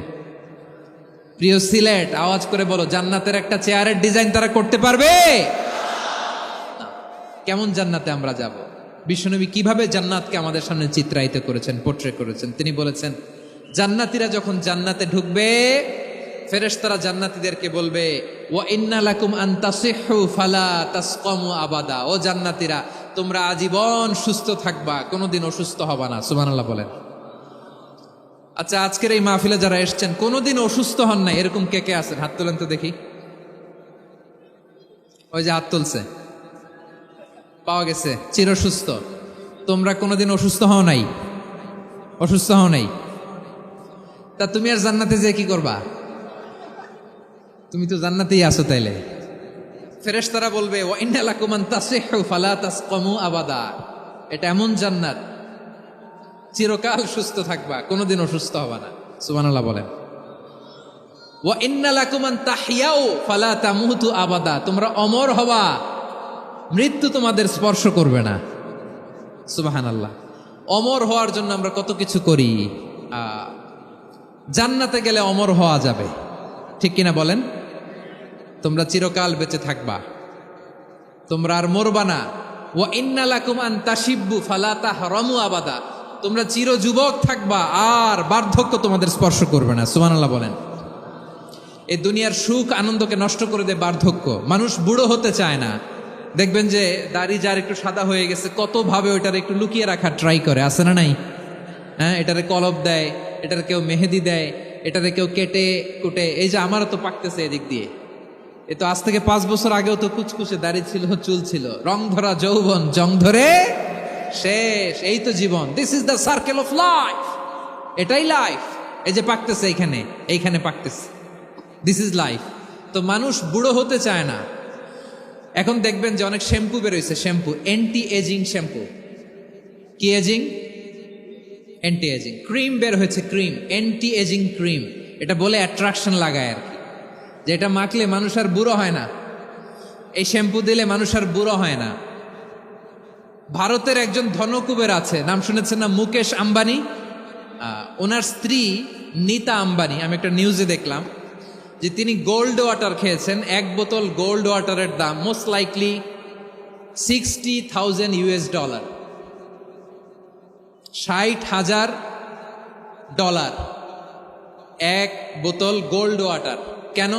S1: প্রিয় সিলেট, আওয়াজ করে বলো, জান্নাতের একটা চেয়ারের ডিজাইন তারা করতে পারবে? কেমন জান্নাতে আমরা যাব? বিশ্বনবী কিভাবে জান্নাতকে আমাদের সামনে চিত্রায়িত করেছেন, পোট্রে করেছেন? তিনি বলেছেন, জান্নাতীরা যখন জান্নাতে ঢুকবে, ফেরেশতারা জান্নাতীদেরকে বলবে, ওয়া ইন্না লাকুম আন তাসিহু ফালা তাসকামু আবাদা। ও জান্নাতীরা, তোমরা আজীবন সুস্থ থাকবা, কোনোদিন অসুস্থ হবা না। সুবহানাল্লাহ বলেন। আচ্ছা, আজকের এই মাহফিলে যারা এসেছেন কোনোদিন অসুস্থ হন না, এরকম কে কে আছেন? হাত তোলেন তো দেখি। ওই যে হাত তুলছে, পাওয়া গেছে, চিরসুস্থ। তোমরা কোনোদিন অসুস্থ হও নাই? অসুস্থ হও নাই? তা তুমি আর জান্নাতে যে কি করবা? তুমি তো জান্নাতেই আছো তাইলে। ফেরেশতারা বলবে, ওয়া ইন্না লাকুম আন তাসিহু ফালা তাসকামু আবাদা। এটা এমন জান্নাত, চিরকাল সুস্থ থাকবা, কোনোদিন অসুস্থ হবা না। সুবহানাল্লাহ বলেন। ওয়া ইন্না লাকুম আন তাহইয়াউ ফালা তামুতু আবাদা। তোমরা অমর হবা, মৃত্যু তোমাদের স্পর্শ করবে না। সুবহানাল্লাহ। অমর হওয়ার জন্য আমরা কত কিছু করি। জান্নাতে গেলে অমর হওয়া যাবে, ঠিক কিনা বলেন? তোমরা চিরকাল বেঁচে থাকবা, তোমরা আর মরবা না। ওয়া ইন্না লাকুম আন তাশিব্বু ফালা তাহরামু আবাদা। তোমরা চির যুবক থাকবা, আর বার্ধক্য তোমাদের স্পর্শ করবে না। সুবহানাল্লাহ বলেন। এই দুনিয়ার সুখ আনন্দকে নষ্ট করে দেয় বার্ধক্য। মানুষ বুড়ো হতে চায় না। দেখবেন যে দাড়ি যার একটু সাদা হয়ে গেছে, কত ভাবে ওইটার একটু লুকিয়ে রাখার ট্রাই করে, আছে না নাই? হ্যাঁ, এটারে কলব দেয়, এটার কেউ মেহেদি দেয়, এটারে কেউ কেটে কুটে। এই যে আমারও তো পাকতেছে এদিক দিয়ে, এ তো আজ থেকে 5 বছর আগেও তো কুচকুচে দাড়ি ছিল, চুল ছিল, রং ধরা যৌবন জং ধরে শেষ। এই তো জীবন। This is the circle of life. এটাই লাইফ। এই যে পাকতেছে এইখানে পাকতেছে, দিস ইজ লাইফ। তো মানুষ বুড়ো হতে চায় না। এখন দেখবেন যে অনেক শ্যাম্পু বেরোইছে, শ্যাম্পু অ্যান্টি এজিং শ্যাম্পু। কি এজিং? Anti ageing. ক্রিম বের হয়েছে, ক্রিম, অ্যান্টি এজিং ক্রিম। এটা বলে অ্যাট্রাকশন লাগায় আর কি, যে এটা মাখলে মানুষ আর বুড়ো হয় না, এই শ্যাম্পু দিলে মানুষ আর বুড়ো হয় না। ভারতের একজন ধনকুবের আছে, নাম শুনেছেন না? মুকেশ আম্বানি। ওনার স্ত্রী নীতা আম্বানি, আমি একটা নিউজে দেখলাম যে তিনি গোল্ড ওয়াটার খেয়েছেন। 1 বোতল গোল্ড ওয়াটারের দাম মোস্ট লাইকলি $60,000 $60,000 1 বোতল গোল্ড ওয়াটার। কেন?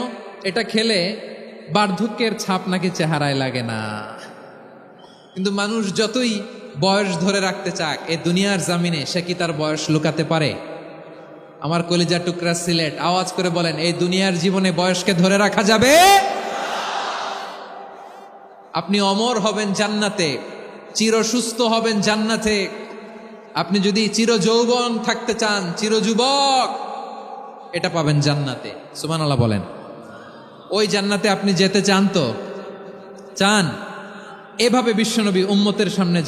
S1: এটা খেলে বার্ধক্যের ছাপ নাকি চেহারায় লাগে না। কিন্তু মানুষ যতই বয়স ধরে রাখতে চাক এ দুনিয়ার জামিনে, সে কি তার বয়স লুকাতে পারে? আমার কলিজা টুকরা সিলেট, আওয়াজ করে বলেন, এই দুনিয়ার জীবনে বয়সকে ধরে রাখা যাবে? আপনি অমর হবেন জান্নাতে, চির সুস্থ হবেন জান্নাতে। আপনি যদি চির যৌবন থাকতে চান, চির যুবক, এটা পাবেন জান্নাতে। সুবহানাল্লাহ বলেন। ওই জান্নাতে আপনি যেতে চান তো? চান? এভাবে বিশ্বনবী উম্মতের সামনে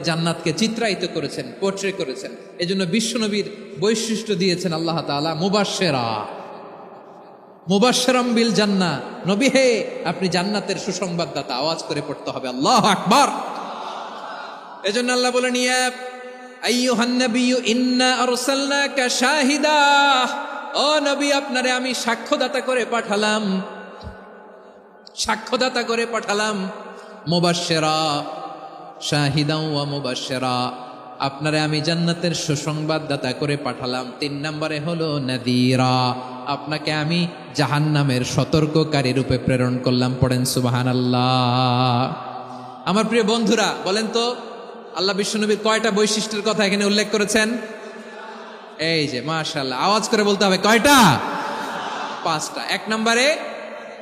S1: জান্নাতকে চিত্রায়িত করেছেন, পোট্রে করেছেন। এজন্য বিশ্বনবীর বৈশিষ্ট্য দিয়েছেন আল্লাহ তাআলা মুবাশশিরাম বিল জান্নাহ। নবী হে, আপনি জান্নাতের সুসংবাদদাতা। আওয়াজ করে পড়তে হবে আল্লাহু আকবার। এজন্য আল্লাহ বলেন, ইয়া আইয়ুহান নাবিয়্যু ইন্না আরসালনাকা শাহিদা। ও নবী, আপনারে আমি সাক্ষ্যদাতা করে পাঠালাম। মুবাশশিরা, শাহিদা ওয়া মুবাশশিরা। আপনারে আমি জান্নাতের সুসংবাদদাতা করে পাঠালাম। 3 নম্বরে হলো নাযীরা, আপনাকে আমি জাহান্নামের সতর্ককারী রূপে প্রেরণ করলাম। পড়েন সুবহানাল্লাহ। আমার প্রিয় বন্ধুরা, বলেন তো আল্লাহ বিশ্বনবীর কয়টা বৈশিষ্ট্যের কথা এখানে উল্লেখ করেছেন? এই যে মাশাআল্লাহ, আওয়াজ করে বলতে হবে, কয়টা? 5টা। 1 নম্বরে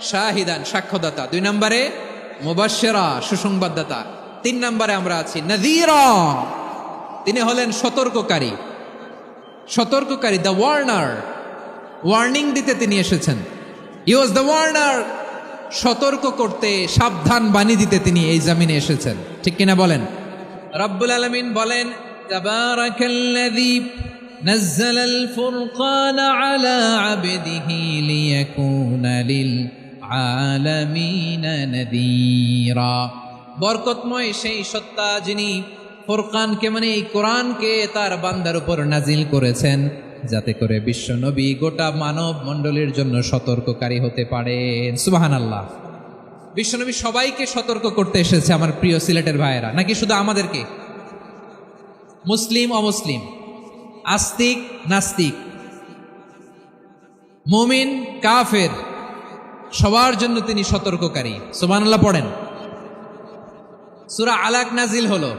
S1: শাহিদান, সাক্ষ্যদাতা। 2 নম্বরে মুবাশশিরা, সুসংবাদদাতা। 3 নম্বরে আমরা আছি নাযীরা, তিনি হলেন সতর্ককারী, দ্য ওয়ার্নার। ওয়ার্নিং দিতে তিনি এসেছেন। হি ওয়াজ দ্য ওয়ার্নার, সতর্ক করতে, সাবধান বাণী দিতে তিনি এই জমিনে এসেছেন। ঠিক কিনা বলেন? রব্বুল আলামিন বলেন, তাবারাকাল্লাযী নাযালাল ফুরকানা আলা আবদিহি লিয়াকুনা লিল আলামিনা নাযীরা। বরকতময় সেই সত্তা যিনি ফুরকানকে মানে এই কোরআনকে তার বান্দার উপর নাজিল করেছেন, যাতে করে বিশ্ব নবী গোটা মানব মণ্ডলীর জন্য সতর্ককারী হতে পারেন। সুবহানাল্লাহ। বিশ্বনবী সবাইকে সতর্ক করতে এসেছে আমার প্রিয় সিলেটের ভাইয়েরা, নাকি শুধু আমাদেরকে? মুসলিম অমুসলিম, আস্তিক নাস্তিক, মুমিন কাফের, সবার জন্য তিনি সতর্ককারী। সুবহানাল্লাহ পড়েন। সূরা আলাক নাজিল হলো,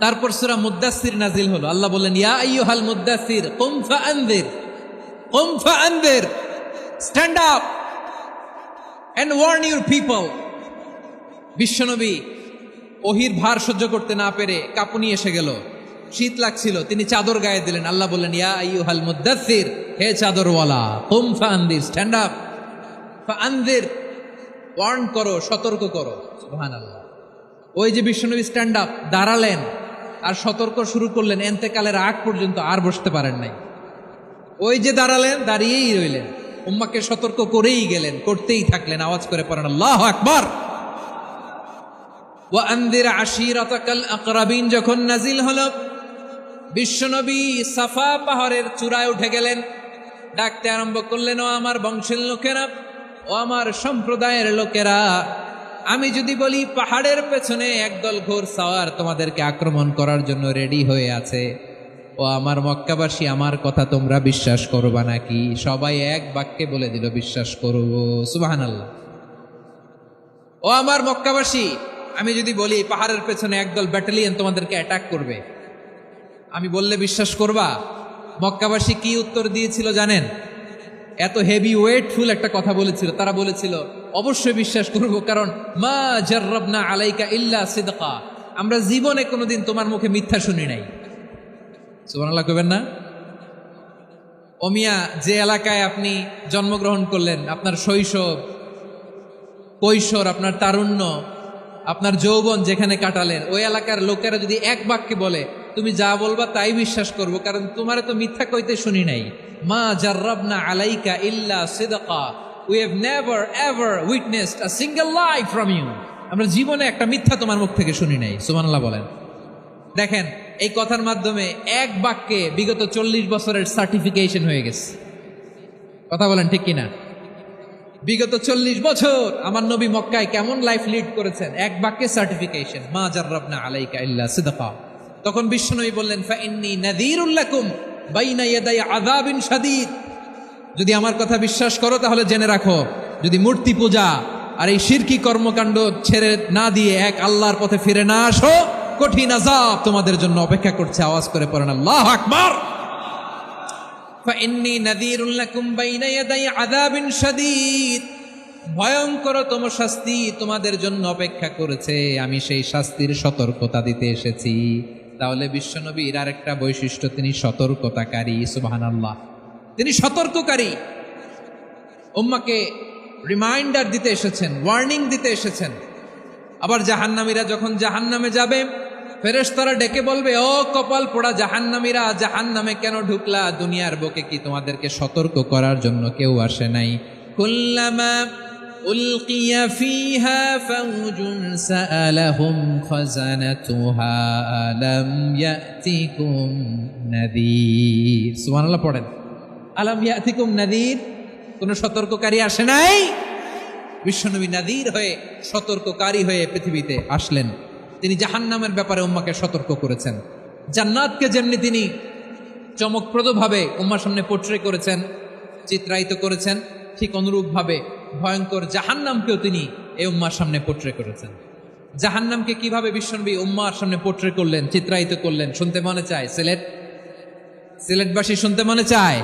S1: তারপর সূরা মুদ্দাসসির নাজিল হলো। আল্লাহ বললেন, ইয়া আইয়ুহাল মুদ্দাসসির কুম ফাআনযির, stand up and warn your people. বিশ্বনবী ওহির ভার সহ্য করতে না পেরে কাঁপুনি এসে গেল, শীত লাগছিল, তিনি চাদর গায়ে দিলেন। আল্লাহ বললেন, ইয়া আইয়ুহাল মুদ্দাসসির, হে চাদরওয়ালা, কুম ফাআনযির, স্ট্যান্ড আপ, ফাআনযির, ওয়ার্ন করো, সতর্ক করো। সুবহানাল্লাহ। ওই যে বিশ্বনবী স্ট্যান্ড আপ, দাঁড়ালেন আর সতর্ক শুরু করলেন, এন্তেকালের আগ পর্যন্ত আর বসতে পারেন নাই। ওই যে দাঁড়ালেন, দাঁড়িয়েই রইলেন, উম্মাকে সতর্ক করেই গেলেন, করতেই থাকলেন। আওয়াজ করে পড়েন আল্লাহু আকবার। ওয়া আনযির আশীরাতাকাল আকরাবিন যখন নাজিল হলো, বিশ্বনবী সাফা পাহাড়ের চূড়ায় উঠে গেলেন, ডাকতে আরম্ভ করলেন, ও আমার বংশের লোকেরা, ও আমার সম্প্রদায়ের লোকেরা, আমি যদি বলি পাহাড়ের পেছনে একদল ঘোড়সাওয়ার তোমাদেরকে আক্রমণ করার জন্য রেডি হয়ে আছে, ও আমার মক্কাবাসী, আমার কথা তোমরা বিশ্বাস করবা নাকি? সবাই এক বাক্যে বলে দিল, বিশ্বাস করব। সুবহানাল্লাহ। ও আমার মক্কাবাসী, আমি যদি বলি পাহাড়ের পেছনে একদল ব্যাটালিয়ন তোমাদেরকে অ্যাটাক করবে, আমি বললে বিশ্বাস করবা? মক্কাবাসী কি উত্তর দিয়েছিল জানেন? এত হেভি ওয়েটফুল একটা কথা বলেছিল। তারা বলেছিল, অবশ্যই বিশ্বাস করব, কারণ মা জাররাবনা আলাইকা ইল্লা সিদকা, আমরা জীবনে কোনোদিন তোমার মুখে মিথ্যা শুনি নাই। সুবহানাল্লাহ কইবেন না? ওমিয়া, যে এলাকায় আপনি জন্মগ্রহণ করলেন, আপনার শৈশব, কৈশোর, আপনার তারুণ্য, আপনার যৌবন যেখানে কাটালেন, ওই এলাকার লোকেরা যদি এক বাক্যে বলে তুমি যা বলবা তাই বিশ্বাস করব, কারণ তোমারে তো মিথ্যা কইতে শুনি নাই। মা জাররাবনা আলাইকা ইল্লা সিদকা, we have never ever witnessed a single lie from you, আমরা জীবনে একটা মিথ্যা তোমার মুখ থেকে শুনি নাই। সুবহানাল্লাহ বলেন। দেখেন, এই কথার মাধ্যমে এক বাক্যে বিগত 40 বছরের সার্টিফিকেশন হয়ে গেছে। কথা বলেন ঠিক কিনা? বিগত 40 বছর আমার নবী মক্কায় কেমন লাইফ লিড করেছেন, এক বাক্যে সার্টিফিকেশন, মা জাররাবনা আলাইকা ইল্লা সিদকা। তখন বিশ্বনবী বললেন, ফাইন্নী নাযীরুল লাকুম বাইনা ইয়াদাই আযাবিন শাদীদ, যদি আমার কথা বিশ্বাস করো তাহলে জেনে রাখো, যদি মূর্তি পূজা আর এই শিরকি কর্মকাণ্ড ছেড়ে না দিয়ে এক আল্লাহর পথে ফিরে না আসো, কঠিন আযাব তোমাদের জন্য অপেক্ষা করছে। আওয়াজ করে পড়েন আল্লাহু আকবার। ফাইন্নী নাযীরুল লাকুম বাইনা ইয়াদাই আযাবিন শাদীদ, ভয়ঙ্করতম শাস্তি তোমাদের জন্য অপেক্ষা করেছে, আমি সেই শাস্তির সতর্কতা দিতে এসেছি। তাহলে বিশ্বনবীর আরেকটা বৈশিষ্ট্য, তিনি সতর্কতাকারী। সুবহানাল্লাহ। তিনি সতর্ককারী, উম্মাকে রিমাইন্ডার দিতে এসেছেন, ওয়ার্নিং দিতে এসেছেন। আবার জাহান্নামীরা যখন জাহান্নামে যাবে, ফেরেশতারা ডেকে বলবে, ও কপাল পোড়া জাহান্নামীরা, জাহান্নামে কেন ঢুকলা? দুনিয়ার বুকে কি তোমাদেরকে সতর্ক করার জন্য কেউ আসে নাই? কুল্লামা উলকিয়া ফিহা ফাউজুন সাআলাহুম খাযানাতুহা আলাম ইয়াতিকুম নাযীর। সুবহানাল্লাহ পড়েন। আলাম ইয়াতিকুম নাযীর, কোন সতর্ককারী আসে নাই? বিশ্বনবী নাযীর হয়ে, সতর্ককারী হয়ে পৃথিবীতে আসলেন। তিনি জাহান্নামের ব্যাপারে উম্মাকে সতর্ক করেছেন। জান্নাতকে যেমনি তিনি চমকপ্রদভাবে উম্মার সামনে পোট্রে করেছেন, চিত্রায়িত করেছেন, ঠিক অনুরূপভাবে ভয়ঙ্কর জাহান্নামকেও তিনি এই উম্মার সামনে পোট্রে করেছেন। জাহান্নামকে কিভাবে বিশ্বনবী উম্মার সামনে পোট্রে করলেন, চিত্রায়িত করলেন, শুনতে মনে চায়? সিলেটবাসী শুনতে মনে চায়?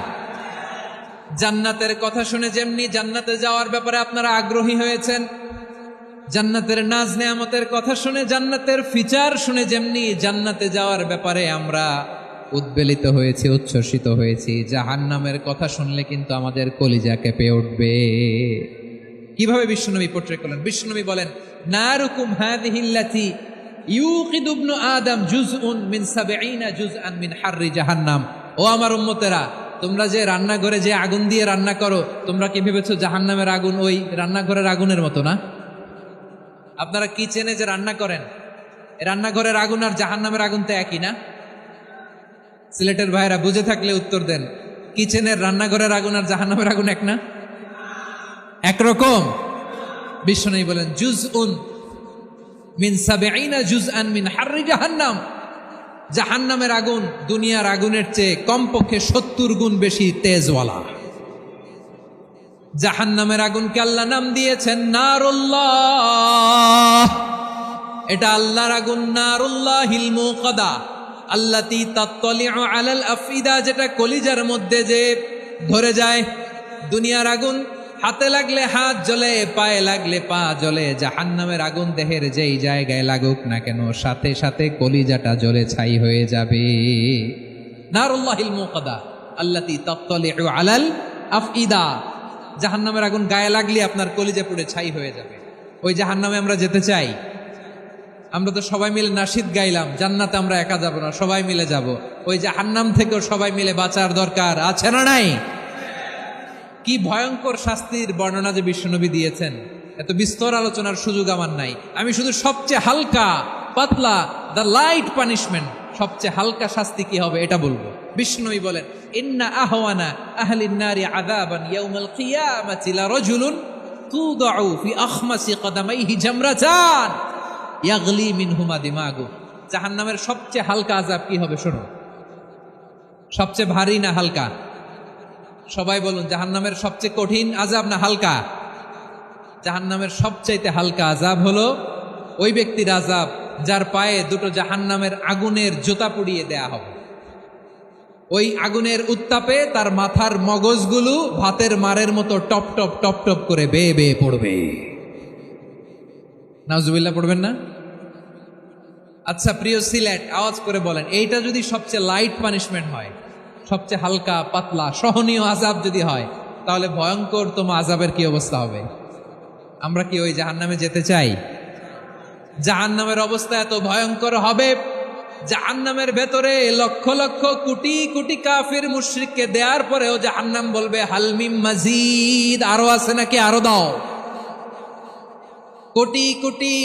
S1: জান্নাতের কথা শুনে যেমনি জান্নাতে যাওয়ার ব্যাপারে আপনারা আগ্রহী হয়েছেন, জান্নাতের নাজ নেয়ামতের কথা শুনে, জান্নাতের ফিচার শুনে যেমনি জান্নাতে যাওয়ার ব্যাপারে আমরা উদ্বেলিত হয়েছি, উচ্ছ্বসিত হয়েছি। জাহান্নামের কথা শুনলে কিন্তু আমাদের কলিজা কেঁপে উঠবে। কিভাবে বিশ্বনবী পোট্রে করলেন? বিশ্বনবী বলেন, নারুকুম হাযিহিল্লাতী ইউকিদু ইবনু আদম জুজউন মিন ৭০ জুজআন মিন হাররি জাহান্নাম। ও আমার উম্মতেরা, তোমরা যে রান্নাঘরে যে আগুন দিয়ে রান্না করো, তোমরা কি ভেবেছো জাহান্নামের আগুন ওই রান্নাঘরের আগুনের মতো না? আপনারা কিচেনে যে রান্না করেন, রান্নাঘরের আগুন আর জাহান্নামের আগুন তো একই না? সিলেটের ভাইরা বুঝে থাকলে উত্তর দেন। কিচেনের রান্নাঘরের আগুন আর জাহান্নামের আগুন এক না? একরকম? বিশ্বনবী বলেন, জুজউন মিন ৭০ জুজআন মিন হাররি জাহান্নাম। জাহান্নামের আগুন দুনিয়ার আগুনের চেয়ে কমপক্ষে ৭০ গুণ বেশি তেজওয়ালা। জাহান্নামের আগুনকে আল্লাহ নাম দিয়েছেন নারুল্লাহ। এটা আল্লাহর আগুন, নারুল্লাহিল মুকাদা আল্লাতী তাত্তালিউ আলাল আফইদা, যেটা কলিজার মধ্যে যে ধরে যায়। দুনিয়ার আগুন হাতে লাগলে হাত জ্বলে, পায়ে লাগলে পা জ্বলে। জাহান্নামের আগুন দেহের যেই জায়গায় লাগুক না কেন, সাথে সাথে কলিজাটা জ্বলে ছাই হয়ে যাবে। নারুল্লাহিল মুকাদা আল্লাতী তাত্তালিউ আলাল আফইদা। জাহান্নামের আগুন গায়ে লাগলে আপনার কলিজা পুড়ে ছাই হয়ে যাবে। ওই জাহান্নামে আমরা যেতে চাই? আমরা তো সবাই মিলে নাশিদ গাইলাম, জান্নাতে আমরা একা যাব না, সবাই মিলে যাব। ওই জাহান্নাম থেকেও সবাই মিলে বাঁচার দরকার আছে না নাই? কি ভয়ঙ্কর শাস্তির বর্ণনা যে বিশ্বনবী দিয়েছেন, এত বিস্তর আলোচনার সুযোগ আমার নাই। আমি শুধু সবচেয়ে হালকা পাতলা, দ্য লাইট পানিশমেন্ট, সবচেয়ে হালকা শাস্তি কি হবে এটা বলবো। বিশ্বনবী বলেন, ইন্না আহওয়ানা আহলিন নারি আযাবান ইয়াউমাল কিয়ামাতি লারাজুলুন তুদাউ ফি আখমাসি কদামাইহি জামরাতান ইয়াগলি মিনহুমা দিমাগু। জাহান্নামের সবচেয়ে হালকা আযাব কি হবে শোনো। সবচেয়ে ভারী না হালকা? সবাই বলুন, জাহান্নামের সবচেয়ে কঠিন আযাব না হালকা? জাহান্নামের সবচাইতে হালকা আযাব হলো ওই ব্যক্তির আযাব যার পায়ে দুটো জাহান্নামের আগুনের জুতা পুড়িয়ে দেয়া হবে। ওই আগুনের উত্তাপে তার মাথার মগজগুলো ভাতের মারের মতো টপ টপ টপ টপ করে বেয়ে বেয়ে পড়বে। নাউজুবিল্লাহ পড়বেন না? আচ্ছা প্রিয় সিলেট, আওয়াজ করে বলেন, এইটা যদি সবচেয়ে লাইট পানিশমেন্ট হয়, সবচেয়ে হালকা পাতলা সহনীয় আযাব যদি হয়, তাহলে ভয়ঙ্করতম আযাবের কি অবস্থা হবে? আমরা কি ওই জাহান্নামে যেতে চাই? জাহান্নামের অবস্থা এত ভয়ঙ্কর হবে, জাহান্নামের ভেতরে লক্ষ লক্ষ কোটি কোটি কাফির মুশরিককে দেওয়ার পরেও জাহান্নাম বলবে হালমিম মাজিদ, আরো আছে নাকি, আরো দাও। কোটি কোটি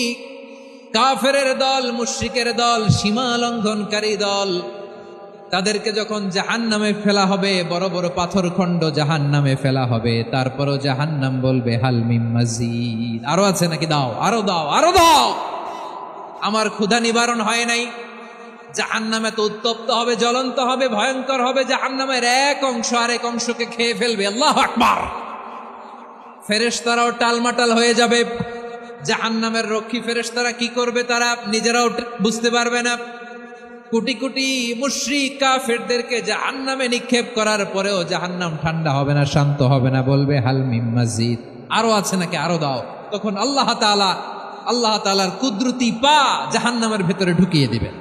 S1: কাফেরের দল, মুশরিকের দল, সীমা লঙ্ঘনকারী দল, তাদেরকে যখন জাহান্নামে ফেলা হবে, বড় বড় পাথরখণ্ড জাহান্নামে ফেলা হবে, তারপরও জাহান্নাম বলবে হালমিম মাজিদ, আরো আছে নাকি, দাও, আরো দাও, আরো দাও। আমার ক্ষুধা নিবারণ হয় নাই। জাহান্নামে তো উত্তপ্ত হবে, জ্বলন্ত হবে, ভয়ঙ্কর হবে। জাহান্নামের এক অংশ আরেক অংশকে খেয়ে ফেলবে। আল্লাহু আকবার। ফেরেশতারাও টালমাটাল হয়ে যাবে। জাহান্নামের রক্ষী ফেরেশতারা কি করবে তারা নিজেরাও বুঝতে পারবে না। কোটি কোটি মুশরিক কাফেরদেরকে জাহান্নামে নিক্ষেপ করার পরেও জাহান্নাম ঠান্ডা হবে না, শান্ত হবে না, বলবে হাল মিম মাজিদ, আরো আছে নাকি, আরো দাও। তখন আল্লাহ তাআলার কুদরতি পা জাহান্নামের ভেতরে ঢুকিয়ে দিবেন।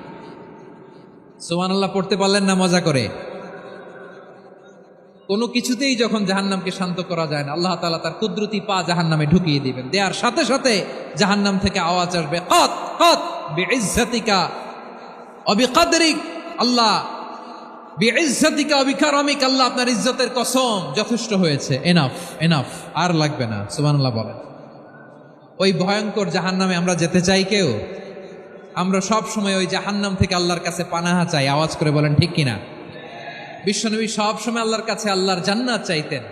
S1: সুবহানাল্লাহ পড়তে পারলেন না মজা করে? কোনো কিছুতেই যখন জাহান্নামকে শান্ত করা যায় না, আল্লাহ তাআলা তার কুদরতি পা জাহান্নামে ঢুকিয়ে দিবেন। দেওয়ার সাথে সাথে জাহান্নাম থেকে আওয়াজ আসবে, কত কত বিইজ্জাতিকা ওয়া বিকদরিক, আল্লাহ বিইজ্জাতিকা ওয়া বিকারামিক, আল্লাহ আপনার ইজ্জতের কসম, যথেষ্ট হয়েছে, এনাফ এনাফ, আর লাগবে না। সুবহানাল্লাহ বলেন। ওই ভয়ঙ্কর জাহান্নামে আমরা যেতে চাই কেউ? আমরা সব সময় ওই জাহান্নাম থেকে আল্লাহর কাছে পানাহা চাই। আওয়াজ করে বলেন ঠিক কিনা? বিশ্বনবী সব সময় আল্লাহর কাছে আল্লাহর জান্নাত চাইতেন,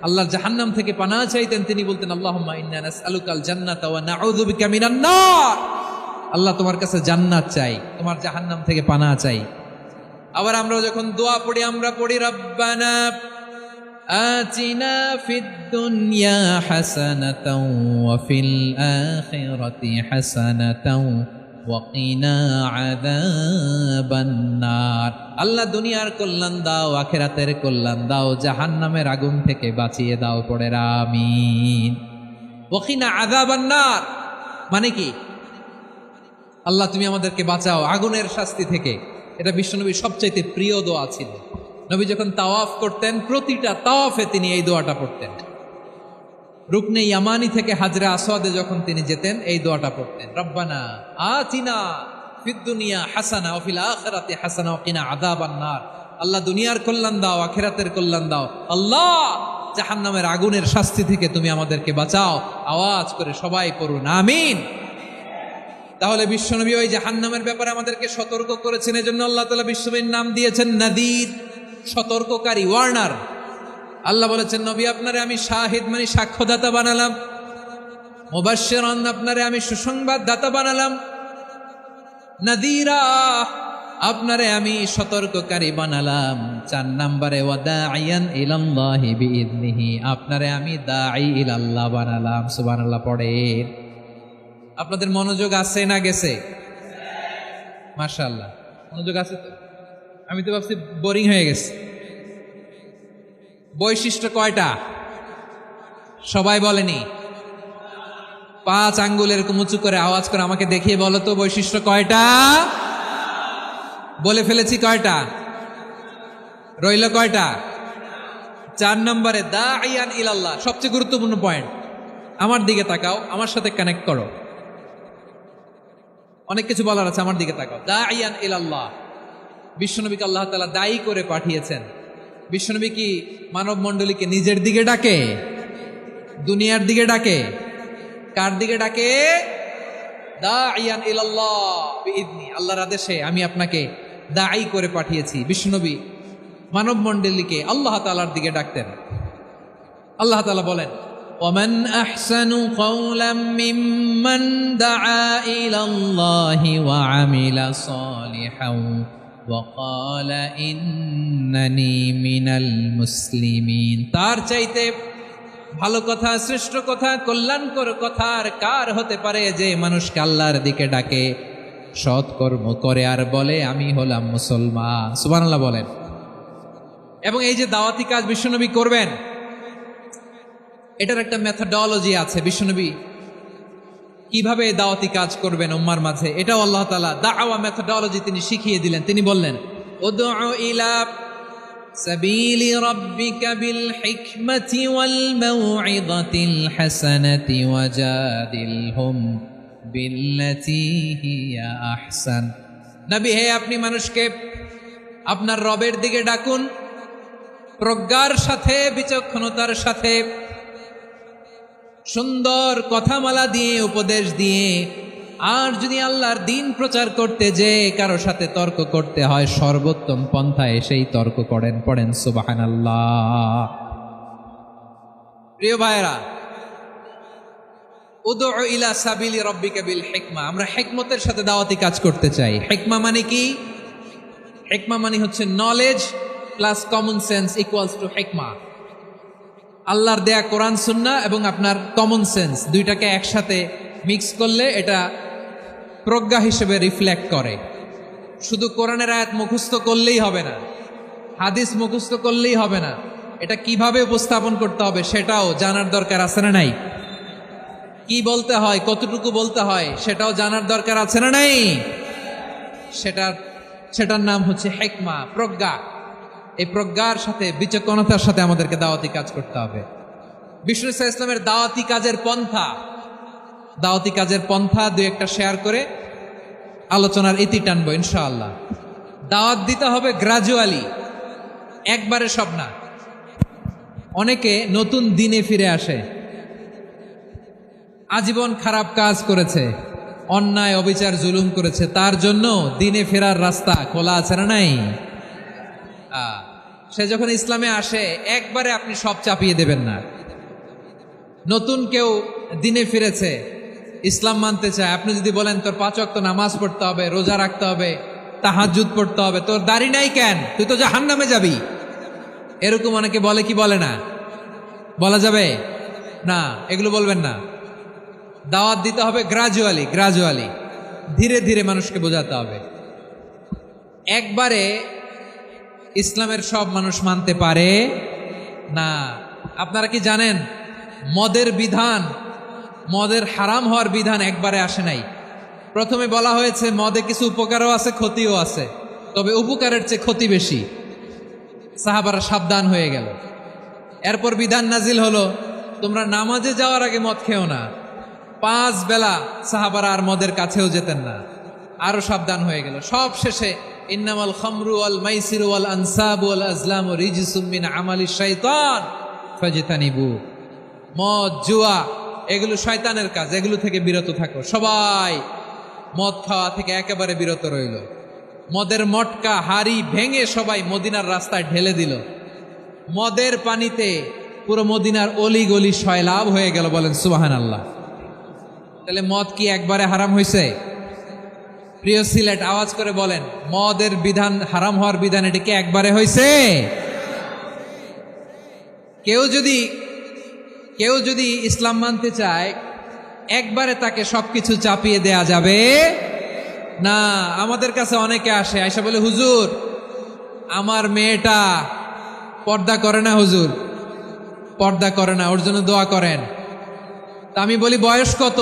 S1: আল্লাহর জাহান্নাম থেকে পানাহা চাইতেন। তিনি বলতেন, আল্লাহুম্মা ইন্না নাসআলুকাল জান্নাতা ওয়া নাউযু বিকা মিনান নার। আল্লাহ তোমার কাছে জান্নাত চাই, তোমার জাহান্নাম থেকে পানাহা চাই। আবার আমরা যখন দোয়া পড়ি, আমরা পড়ি রব্বানা আতিনা ফিদ দুনিয়া হাসানাতাও ওয়া ফিল আখিরাতি হাসানাতাও ওয়া কিনা আযাবান নার। আল্লাহ দুনিয়ার কল্যাণ দাও, আখিরাতের কল্যাণ দাও, জাহান্নামের আগুন থেকে বাঁচিয়ে দাও, পড়ে আমিন। ওয়া কিনা আযাবান নার মানে কি? আল্লাহ তুমি আমাদেরকে বাঁচাও আগুনের শাস্তি থেকে, এটা বিশ্বনবীর সবচাইতে প্রিয় দোয়া ছিল। নবী যখন তাওয়াফ করতেন প্রতিটা তাওয়াফে তিনি এই দোয়াটা পড়তেন। রুকনে ইয়ামানি থেকে হাজরা আসওয়াদে যখন তিনি যেতেন এই দোয়াটা পড়তেন, রব্বানা আতিনা ফিদ দুনিয়া হাসানা ওয়া ফিল আখিরাতি হাসানা ওয়া কিনা আযাবান নার। আল্লাহ দুনিয়ার কল্যাণ দাও, আখিরাতের কল্যাণ দাও। আল্লাহ জাহান্নামের আগুনের শাস্তি থেকে তুমি আমাদেরকে বাঁচাও। আওয়াজ করে সবাই পড়ুন আমিন। তাহলে বিশ্বনবী ওই জাহান্নামের ব্যাপারে আমাদেরকে সতর্ক করেছেন, এজন্য আল্লাহ তাআলা বিশ্বনবীর নাম দিয়েছেন নাদির, সতর্ককারী, ওয়ার্নার। আল্লাহ বলেছেন নবী আপনারে আমি শাহিদ মানে সাক্ষ্যদাতা বানালাম, মুবাশশিরান আপনারে আমি সুসংবাদদাতা বানালাম, নাদিরা আপনারে আমি সতর্ককারী বানালাম। 4 নম্বরে ওয়াদাইয়ান ইলাল্লাহি বিইذনিহি আপনারে আমি দাঈ ইলাল্লাহ বানালাম। সুবহানাল্লাহ পড়েন। আপনাদের মনোযোগ আছে না গেছে? মাশাআল্লাহ মনোযোগ আছে তো। আমি তো ভাবছি বোরিং হয়ে গেছে। বৈশিষ্ট্য কয়টা সবাই বলেনি? 5 আঙ্গুল এরকম উঁচু করে আওয়াজ করে আমাকে দেখিয়ে বলো তো বৈশিষ্ট্য কয়টা? বলে ফেলেছি কয়টা? রইল কয়টা? 4 নম্বরে দাঈয়ান ইলাল্লাহ, সবচেয়ে গুরুত্বপূর্ণ পয়েন্ট। আমার দিকে তাকাও, আমার সাথে কানেক্ট করো। অনেক কিছু বলার আছে, আমার দিকে তাকাও। দাঈয়ান ইলাল্লাহ, বিশ্বনবীকে আল্লাহ তাআলা দায়ী করে পাঠিয়েছেন। বিশ্বনবী কি মানব মণ্ডলীকে নিজের দিকে ডাকে? দুনিয়ার দিকে ডাকে? কার দিকে ডাকে? দাঈয়ান ইলাল্লাহ বিইذনি, আল্লাহর আদেশে আমি আপনাকে দাঈ করে পাঠিয়েছি। বিশ্বনবী মানব মণ্ডলীকে আল্লাহ তাআলার দিকে ডাকতেন। আল্লাহ তাআলা বলেন, ওয়ামান আহসানু কাওলাম মিম্মান দাআ ইলাল্লাহি ওয়া আমিলা সালিহান ওয়া ক্বালা ইন্নানি মিনাল মুসলিমিন। তার চাইতে ভালো কথা, শ্রেষ্ঠ কথা, কল্যাণকর কথা আর কার হতে পারে যে মানুষকে আল্লাহর দিকে ডাকে, সৎকর্ম করে আর বলে আমি হলাম মুসলমান। সুবহানাল্লাহ বলেন। এবং এই যে দাওয়াতি কাজ বিশ্বনবী করবেন, এটার একটা মেথডোলজি আছে। বিশ্বনবী কিভাবে দাওয়াতি কাজ করবেন উম্মার মাঝে, এটাও আল্লাহ তাআলা দাওয়া মেথডোলজি তিনি শিখিয়ে দিলেন। তিনি বললেন, উদউ ইলা সাবিলি রাব্বিকা বিল হিকমাতি ওয়াল মাউইযাতিল হাসানাতি ওয়াজাদিলহুম বিল্লাতী হিয়া আহসান। নবী হে, আপনি মানুষকে আপনার রবের দিকে ডাকুন প্রজ্ঞার সাথে, বিচক্ষণতার সাথে, সুন্দর কথামালা দিয়ে, উপদেশ দিয়ে। আর যদি আল্লাহর দ্বীন প্রচার করতে যে কারো সাথে তর্ক করতে হয়, সর্বোত্তম পন্থায় সেই তর্ক করেন। পড়েন সুবহানাল্লাহ। প্রিয় ভাইরা, উদউ ইলা সাবিলি রাব্বিকা বিল হিকমা, আমরা হিকমতের সাথে দাওয়াতি কাজ করতে চাই। হিকমা মানে কি? হিকমা মানে হচ্ছে knowledge plus common sense equals to হিকমা। আল্লাহর দেয়া কোরআন সুন্নাহ এবং আপনার কমন সেন্স দুইটাকে একসাথে মিক্স করলে এটা প্রজ্ঞা হিসেবে রিফ্লেক্ট করে। শুধু কোরআনের আয়াত মুখস্থ করলেই হবে না, হাদিস মুখস্থ করলেই হবে না, এটা কিভাবে উপস্থাপন করতে হবে সেটাও জানার দরকার আছে না নাই? কি বলতে হয়, কতটুকু বলতে হয় সেটাও জানার দরকার আছে না নাই? সেটার নাম হচ্ছে হিকমা, প্রজ্ঞা। এই প্রজ্ঞার সাথে, বিচক্ষণতার সাথে আমাদেরকে দাওয়াতি কাজ করতে হবে। বিষ্ণু ইসলামের দাওয়াতি কাজের পন্থা দুই একটা শেয়ার করে আলোচনার ইতি টানবো ইনশাআল্লাহ। দাওয়াত দিতে হবে গ্রাজুয়ালি, একবারে সব না। অনেকে নতুন দিনে ফিরে আসে, আজীবন খারাপ কাজ করেছে, অন্যায় অবিচার জুলুম করেছে, তার জন্য দিনে ফেরার রাস্তা খোলা আছে না নাই? সে যখন ইসলামে আসে একবারে আপনি সব চাপিয়ে দেবেন না। নতুন কেউ দিনে ফিরেছে, ইসলাম মানতে চায়, আপনি যদি বলেন তোর 5 ওয়াক্ত নামাজ পড়তে হবে, রোজা রাখতে হবে, তাহাজ্জুদ পড়তে হবে, তোর দাড়ি নাই কেন, তুই তো জাহান্নামে যাবি, এরকম অনেকে বলে কি বলে না? বলা যাবে না, এগুলো বলবেন না। দাওয়াত দিতে হবে গ্রাজুয়ালি, ধীরে ধীরে মানুষকে বোঝাতে হবে। একবারে ইসলামের সব মানুষ মানতে পারে না। আপনারা কি জানেন মদের হারাম হওয়ার বিধান একবারে আসে নাই। প্রথমে বলা হয়েছে মদে কিছু উপকারও আছে, ক্ষতিও আছে। তবে উপকারের চেয়ে ক্ষতি বেশি। সাহাবারা সাবধান হয়ে গেল। এরপর বিধান নাজিল হলো, তোমরা নামাজে যাওয়ার আগে মদ খেও না। 5 বেলা সাহাবারা আর মদের কাছেও যেতেন না, আরো সাবধান হয়ে গেল। সব শেষে ইন্নামাল খামরু ওয়াল মাইসিরু ওয়াল আনসাবু ওয়াল আজলামু রিজসুম মিন আমালিশ শাইতান ফাজতানিবু। মদ, জুয়া এগুলো শয়তানের কাজ, এগুলো থেকে বিরত থাকো। সবাই মদ খাওয়া থেকে একেবারে বিরত রইল। মদের মটকা হাড়ি ভেঙে সবাই মদিনার রাস্তায় ঢেলে দিল। মদের পানিতে পুরো মদিনার অলি গলি সয়লাভ হয়ে গেল। বলেন সুবহানাল্লাহ। তাহলে মদ কি একবারে হারাম হয়েছে? প্রিয় সিলেট, আওয়াজ করে বলেন, মদের বিধান, হারাম হওয়ার বিধান এটি কি একবারে হয়েছে? কেউ যদি ইসলাম মানতে চায়, একবারে তাকে সবকিছু চাপিয়ে দেয়া যাবে না। আমাদের কাছে অনেকে আসে, আয়সা বলে, হুজুর আমার মেয়েটা পর্দা করে না, হুজুর পর্দা করে না, ওর জন্য দোয়া করেন। তা আমি বলি, বয়স কত?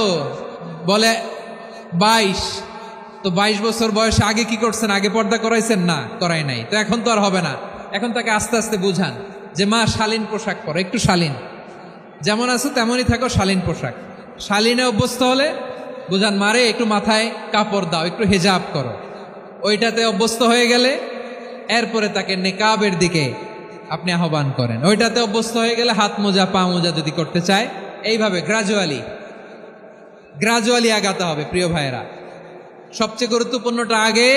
S1: বলে 22। তো 22 বছর বয়সে আগে কি করছেন? আগে পর্দা করাইছেন? না, করাই নাই। তো এখন তো আর হবে না। এখন তাকে আস্তে আস্তে বুঝান যে মা শালীন পোশাক পরো, একটু শালীন, যেমন আছো তেমনই থাকো, শালীন পোশাক। শালীনে অভ্যস্ত হলে বুঝান, মারে একটু মাথায় কাপড় দাও, একটু হেজাব করো। ওইটাতে অভ্যস্ত হয়ে গেলে এরপরে তাকে নেকাবের দিকে আপনি আহ্বান করেন। ওইটাতে অভ্যস্ত হয়ে গেলে হাত মোজা, পা মোজা যদি করতে চায়, এইভাবে গ্রাজুয়ালি আগাতে হবে। প্রিয় ভাইয়েরা, সবচেয়ে গুরুত্বপূর্ণটা আগে,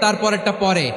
S1: তারপরেরটা পরে।